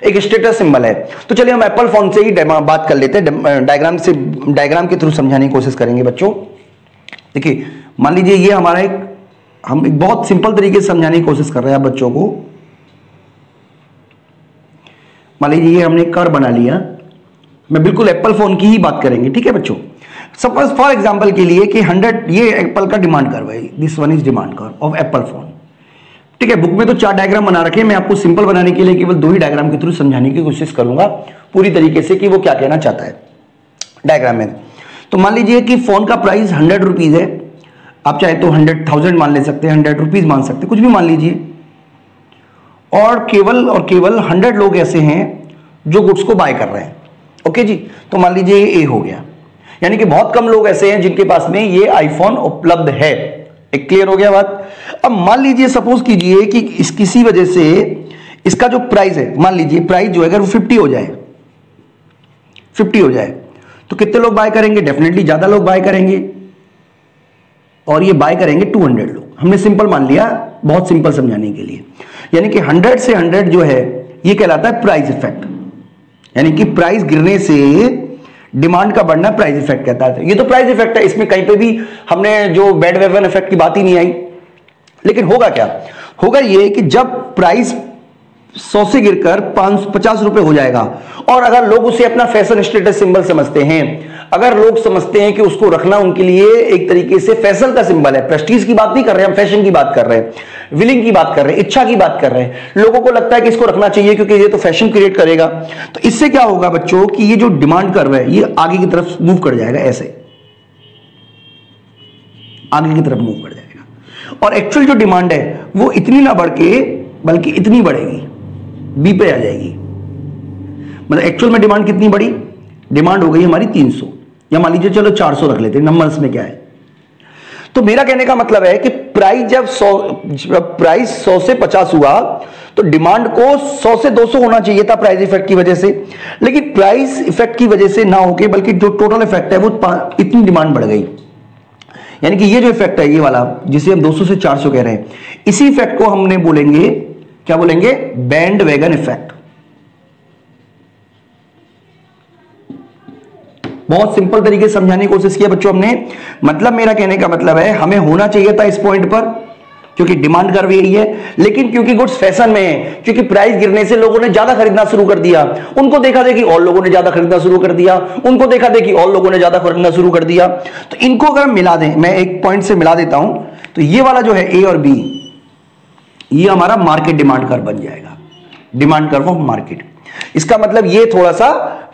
एक स्टेटस सिंबल है। तो चलिए हम एप्पल फोन से ही बात कर लेते हैं, डायग्राम के थ्रू समझाने की कोशिश करेंगे बच्चों। देखिए मान लीजिए ये हमारा हम एक बहुत सिंपल तरीके से समझाने की कोशिश कर रहे हैं बच्चों को। मान लीजिए ये हमने एक कर्व बना लिया, मैं बिल्कुल एप्पल फोन की ही बात करेंगे, ठीक है बच्चों। सपोज फॉर एग्जांपल के लिए कि 100, ये एप्पल का डिमांड कर्व है, this one is demand curve of Apple phone. ठीक है, बुक में तो 4 डायग्राम बना रखे हैं, मैं आपको सिंपल बनाने के लिए केवल 2 ही डायग्राम के थ्रू समझाने की कोशिश करूंगा पूरी तरीके से कि वो क्या कहना चाहता है डायग्राम में। तो मान लीजिए कि फोन का प्राइस 100 रुपीज है, आप चाहे तो 100,000 मान ले सकते हैं, 100 रुपीज मान सकते हैं, कुछ भी मान लीजिए। और केवल 100 लोग ऐसे हैं जो गुड्स को बाय कर रहे हैं। ओके जी, तो मान लीजिए ये ए हो गया, यानी कि बहुत कम लोग ऐसे हैं जिनके पास में ये आईफोन उपलब्ध है। एक क्लियर हो गया बात। अब मान लीजिए सपोज कीजिए कि किसी वजह से इसका जो प्राइस है, मान लीजिए प्राइस जो है अगर वो 50 हो जाए, 50 हो जाए तो कितने लोग बाय करेंगे? डेफिनेटली ज्यादा लोग बाय करेंगे, और ये बाय करेंगे 200 लोग। हमने सिंपल मान लिया बहुत सिंपल समझाने के लिए। यानी कि 100 से 100 जो है ये कहलाता है प्राइस इफेक्ट, यानी कि प्राइस गिरने से डिमांड का बढ़ना प्राइस इफेक्ट कहता है। ये तो प्राइस इफेक्ट है, इसमें कहीं पे भी हमने जो बैंडवैगन इफेक्ट की बात ही नहीं आई। लेकिन होगा क्या, होगा ये कि जब प्राइस 100 से गिरकर 50 रुपए हो जाएगा और अगर लोग उसे अपना फैशन स्टेटस सिंबल समझते हैं, अगर लोग समझते हैं कि उसको रखना उनके लिए एक तरीके से फैशन का सिंबल है, प्रेस्टीज की बात नहीं कर रहे हम, फैशन की बात कर रहे हैं, विलिंग की बात कर रहे हैं, इच्छा की बात कर रहे हैं, लोगों को लगता है कि इसको रखना चाहिए क्योंकि ये तो फैशन क्रिएट करेगा, तो इससे क्या होगा बच्चों कि ये जो डिमांड कर्व है ये आगे की तरफ मूव कर जाएगा, ऐसे आगे की तरफ मूव कर जाएगा, और एक्चुअल जो डिमांड है वो इतनी ना बढ़ के बल्कि इतनी बढ़ेगी, बी पे आ जाएगी। मतलब एक्चुअल में डिमांड कितनी बढ़ी, डिमांड हो गई हमारी 300, या मान लीजिए चलो 400 रख लेते हैं, नंबर्स में क्या है। तो मेरा कहने का मतलब है कि प्राइस जब 100 से 50 हुआ तो डिमांड को 100 से 200 होना चाहिए था प्राइस इफेक्ट की वजह से, लेकिन प्राइस इफेक्ट की वजह से ना होके बल्कि जो टोटल इफेक्ट है वो इतनी डिमांड बढ़ गई। यानी कि ये जो इफेक्ट है ये वाला जिसे हम 200 से 400 कह रहे हैं, इसी इफेक्ट को हमने बोलेंगे, क्या बोलेंगे, बैंड वैगन इफेक्ट। बहुत सिंपल तरीके से समझाने की कोशिश किया बच्चों हमने, मतलब मेरा कहने का मतलब है हमें होना चाहिए था इस पॉइंट पर क्योंकि डिमांड कर्व यही है, लेकिन क्योंकि गुड्स फैशन में है, क्योंकि प्राइस गिरने से लोगों ने ज्यादा खरीदना शुरू कर दिया, उनको देखा देखी और लोगों ने ज्यादा खरीदना शुरू कर दिया, उनको देखा देखी और लोगों ने ज्यादा खरीदना शुरू कर दिया। तो इनको अगर मिला दें, मैं एक पॉइंट से मिला देता हूं, तो ये वाला जो है ए और बी, ये हमारा मार्केट डिमांड कर्व बन जाएगा, डिमांड कर्व ऑफ मार्केट। इसका मतलब ये थोड़ा सा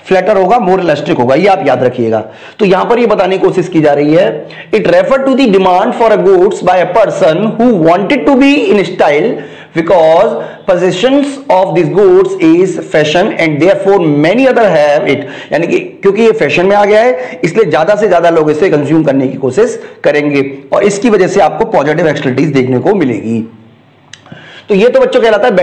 फ्लैटर होगा, मोर इलास्टिक होगा, ये आप याद रखिएगा। तो यहां पर ये बताने की कोशिश की जा रही है, it refer to the demand for a goods by a person who wanted to be in style because possessions of these goods is fashion and therefore many other have it। यानी कि क्योंकि ये फैशन में आ गया है इसलिए ज्यादा से ज्यादा लोग इसे कंज्यूम करने की कोशिश करेंगे और इसकी वजह से आपको पॉजिटिव एक्सटर्नलिटीज देखने को मिलेगी। तो ये तो बच्चों कहलाता है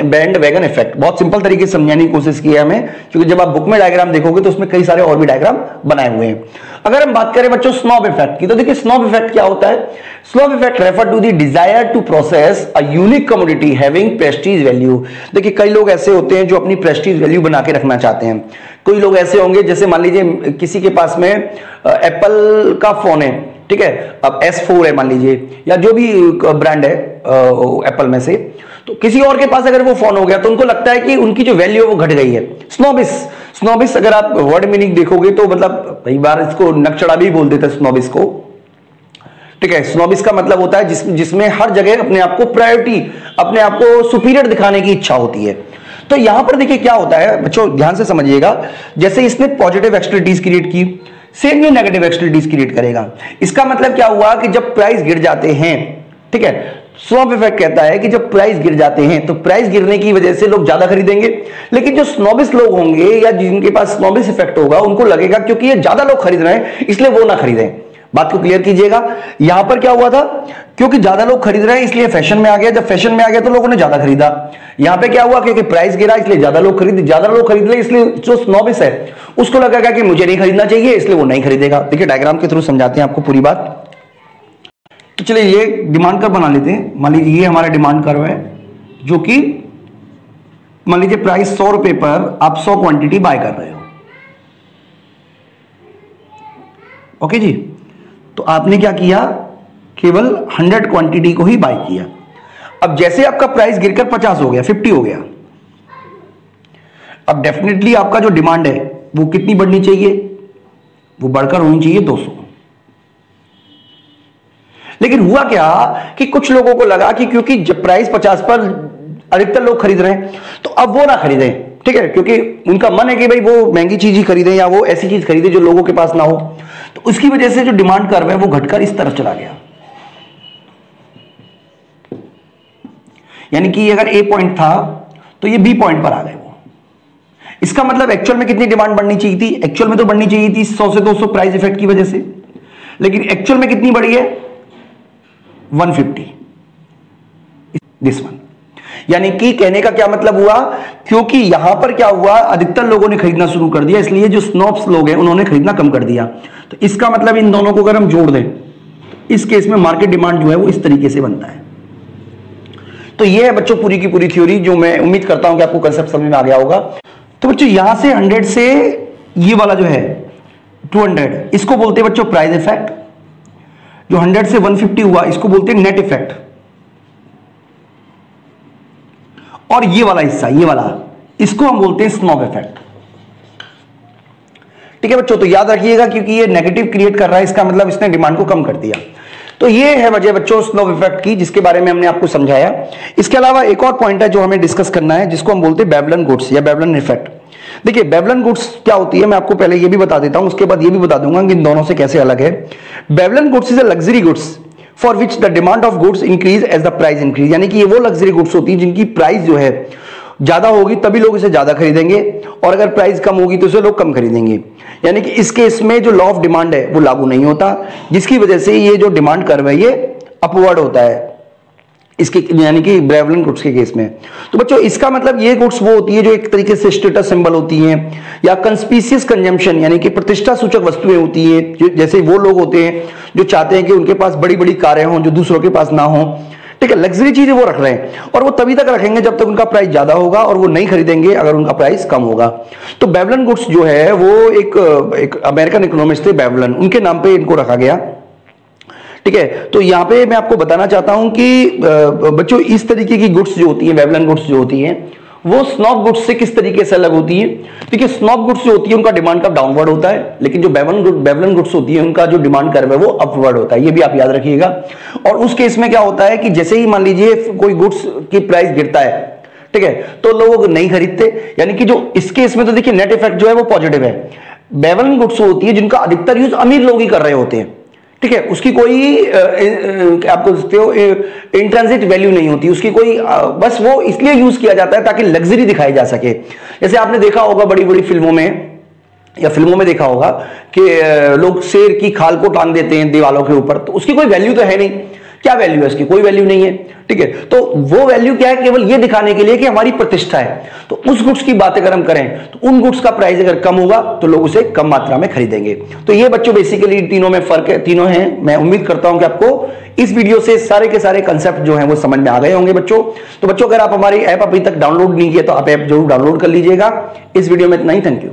बैंड वैगन इफेक्ट। बहुत सिंपल तरीके से समझाने की कोशिश की है हमें, क्योंकि जब आप बुक में डायग्राम देखोगे तो उसमें कई सारे और भी डायग्राम बनाए हुए हैं। अगर हम बात करें बच्चों स्नॉब इफेक्ट की, तो देखिए स्नॉब इफेक्ट क्या होता है। Snob effect refer to the desire to process a unique commodity having prestige value. देखिए कई लोग ऐसे होते हैं जो अपनी प्रेस्टीज वैल्यू बना के रखना चाहते हैं। कोई लोग ऐसे होंगे जैसे मान लीजिए किसी के पास में एप्पल का फोन है, ठीक है, अब S4 है मान लीजिए, या जो भी ब्रांड है एप्पल में से, तो किसी और के पास अगर वो फोन हो गया तो उनको लगता है कि उनकी जो वैल्यू है वो घट गई है। स्नोबिस अगर आप वर्ड मीनिंग देखोगे तो मतलब कई बार इसको नकचड़ा भी बोल देते हैं स्नोबिस को, ठीक है। स्नोबिस का मतलब होता है जिसमें हर जगह अपने आप को प्रायोरिटी, अपने आप को सुपीरियर दिखाने की इच्छा होती है। तो यहां पर देखिए क्या होता है बच्चों, ध्यान से समझिएगा। जैसे इसने पॉजिटिव एक्सटर्नलिटीज क्रिएट की, सेम ये नेगेटिव एक्सटर्नलिटीज क्रिएट करेगा। इसका मतलब क्या हुआ कि जब प्राइस गिर जाते हैं, ठीक है, स्नॉब इफेक्ट कहता है कि जब प्राइस गिर जाते हैं तो प्राइस गिरने की वजह से लोग ज्यादा खरीदेंगे, लेकिन जो स्नॉबिस लोग होंगे या जिनके पास स्नॉबिस इफेक्ट होगा उनको लगेगा क्योंकि ये ज्यादा लोग खरीद रहे हैं इसलिए वो ना खरीदें। बात को क्लियर कीजिएगा। यहां पर क्या हुआ था, क्योंकि ज्यादा लोग खरीद रहे हैं इसलिए फैशन में आ गया, जब फैशन में आ गया तो लोगों ने ज्यादा खरीदा। यहां पे क्या हुआ, क्योंकि प्राइस गिरा इसलिए ज्यादा लोग खरीद ले, इसलिए जो स्नॉबिस है उसको लगेगा कि मुझे नहीं खरीदना चाहिए इसलिए वो नहीं खरीदेगा। देखिए डायग्राम के थ्रू समझाते हैं आपको पूरी बात। तो चलिए ये डिमांड कर्व बना लेते हैं। मान लीजिए ये हमारा डिमांड कर्व है जो कि मान लीजिए प्राइस 100 रुपए पर आप 100 क्वांटिटी बाय कर रहे हो, ओके जी। तो आपने क्या किया, केवल 100 क्वांटिटी को ही बाय किया। अब जैसे आपका प्राइस गिरकर 50 हो गया, 50 हो गया, अब डेफिनेटली आपका जो डिमांड है वो कितनी बढ़नी चाहिए, वो बढ़कर होनी चाहिए 200। लेकिन हुआ क्या कि कुछ लोगों को लगा कि क्योंकि जब प्राइस 50 पर अधिकतर लोग खरीद रहे हैं तो अब वो ना खरीदें, ठीक है, क्योंकि उनका मन है कि भाई वो महंगी चीज ही खरीदें या वो ऐसी चीज खरीदें जो लोगों के पास ना हो। तो उसकी वजह से जो डिमांड कर्व है वो घटकर इस तरफ चला गया। यानी कि अगर ए पॉइंट था तो ये बी पॉइंट पर आ गए वो। इसका मतलब एक्चुअल में कितनी डिमांड बढ़नी चाहिए थी, एक्चुअल में तो बढ़नी चाहिए थी 100 से 200 प्राइस इफेक्ट की वजह से, लेकिन एक्चुअल में कितनी बढ़ी है 150, दिस वन। यानी कि कहने का क्या मतलब हुआ, क्योंकि यहां पर क्या हुआ, अधिकतर लोगों ने खरीदना शुरू कर दिया, इसलिए जो स्नॉब्स लोग हैं उन्होंने खरीदना कम कर दिया। तो इसका मतलब इन दोनों को अगर हम जोड़ दें, इस केस में मार्केट डिमांड जो है वो इस तरीके से बनता है। तो ये है बच्चों पूरी की पूरी थ्योरी, जो मैं उम्मीद करता हूं कि आपको कंसेप्ट समझ में आ गया होगा। तो बच्चों यहां से 100 से ये वाला जो है 200, इसको बोलते हैं बच्चों प्राइस इफेक्ट। जो 100 से 150 हुआ इसको बोलते हैं नेट इफेक्ट। और ये वाला हिस्सा, ये वाला, इसको हम बोलते हैं स्नॉब इफेक्ट। ठीक है बच्चों, तो याद रखिएगा क्योंकि ये नेगेटिव क्रिएट कर रहा है, इसका मतलब इसने डिमांड को कम कर दिया। तो ये है वजह बच्चों स्नोव इफेक्ट की, जिसके बारे में हमने आपको समझाया। इसके अलावा एक और पॉइंट है जो हमें डिस्कस करना है, जिसको हम बोलते हैं बेवलन गुड्स या बेवलन इफेक्ट। देखिए बेवलन गुड्स क्या होती है, मैं आपको पहले ये भी बता देता हूं, उसके बाद ये भी बता दूंगा कि इन दोनों से कैसे अलग है। Veblen goods is a luxury goods for which the demand of goods increase as the price increase, यानी कि ये वो लग्जरी गुड्स होती है जिनकी प्राइस जो है ज्यादा होगी तभी लोग इसे ज्यादा खरीदेंगे, और अगर प्राइस कम होगी तो इसे लोग कम खरीदेंगे। यानी कि इस केस में जो लॉ ऑफ डिमांड है वो लागू नहीं होता, जिसकी वजह से ये जो डिमांड कर्व है ये अपवर्ड होता है इसके, यानी कि बेवलन गुड्स के केस में। तो बच्चों इसका मतलब ये गुड्स वो होती है जो एक तरीके से स्टेटस सिंबल होती हैं, या कंस्पीशियस कंजम्पशन यानी कि प्रतिष्ठा सूचक वस्तुएं होती हैं, जैसे वो लोग होते हैं जो चाहते हैं कि उनके पास बड़ी बड़ी कारें हों जो दूसरों के पास ना हो। ठीक है, लग्जरी चीजें वो रख रहे हैं, और वो तभी तक रखेंगे जब तक उनका प्राइस ज्यादा होगा, और वो नहीं खरीदेंगे अगर उनका प्राइस कम होगा। तो बेवलन गुड्स जो है वो एक अमेरिकन इकोनॉमिस्ट थे बेवलन, उनके नाम पे इनको रखा गया। ठीक है, तो यहां पे मैं आपको बताना चाहता हूं कि बच्चों इस तरीके की गुड्स जो होती हैं, बेवलन गुड्स जो होती हैं, वो स्नॉब गुड्स से किस तरीके से अलग होती है। देखिए स्नॉब गुड्स जो होती है उनका डिमांड कर्व डाउनवर्ड होता है, लेकिन जो बेवलन गुड्स होती है उनका जो डिमांड कर्व है वो अपवर्ड होता है, ये भी आप याद रखिएगा। और उस केस में क्या होता है कि जैसे ही मान लीजिए कोई गुड्स की प्राइस गिरता है, ठीक है, तो लोग नहीं खरीदते, यानी कि जो इस केस में तो देखिए नेट इफेक्ट जो है वो पॉजिटिव है। बेवलन गुड्स होती है जिनका अधिकतर यूज अमीर लोग ही कर रहे होते हैं, ठीक है, उसकी कोई आपको सकते हो इंट्रिंसिक वैल्यू नहीं होती, उसकी कोई बस वो इसलिए यूज किया जाता है ताकि लग्जरी दिखाई जा सके। जैसे आपने देखा होगा बड़ी बड़ी फिल्मों में, या फिल्मों में देखा होगा कि लोग शेर की खाल को टांग देते हैं दीवालों के ऊपर, तो उसकी कोई वैल्यू तो है नहीं, क्या वैल्यू है उसकी, कोई वैल्यू नहीं है। ठीक है, तो वो वैल्यू क्या है, केवल ये दिखाने के लिए कि हमारी प्रतिष्ठा है। तो उस गुड्स की बात अगर हम करें तो उन गुड्स का प्राइस अगर कम होगा तो लोग उसे कम मात्रा में खरीदेंगे। तो ये बच्चों बेसिकली तीनों में फर्क है, तीनों हैं। मैं उम्मीद करता हूं कि आपको इस वीडियो से सारे के सारे कंसेप्ट जो हैं वो समझ में आ गए होंगे बच्चों। तो बच्चों अगर आप हमारी ऐप अभी तक डाउनलोड नहीं किया तो आप ऐप जरूर डाउनलोड कर लीजिएगा। इस वीडियो में इतना ही, थैंक यू।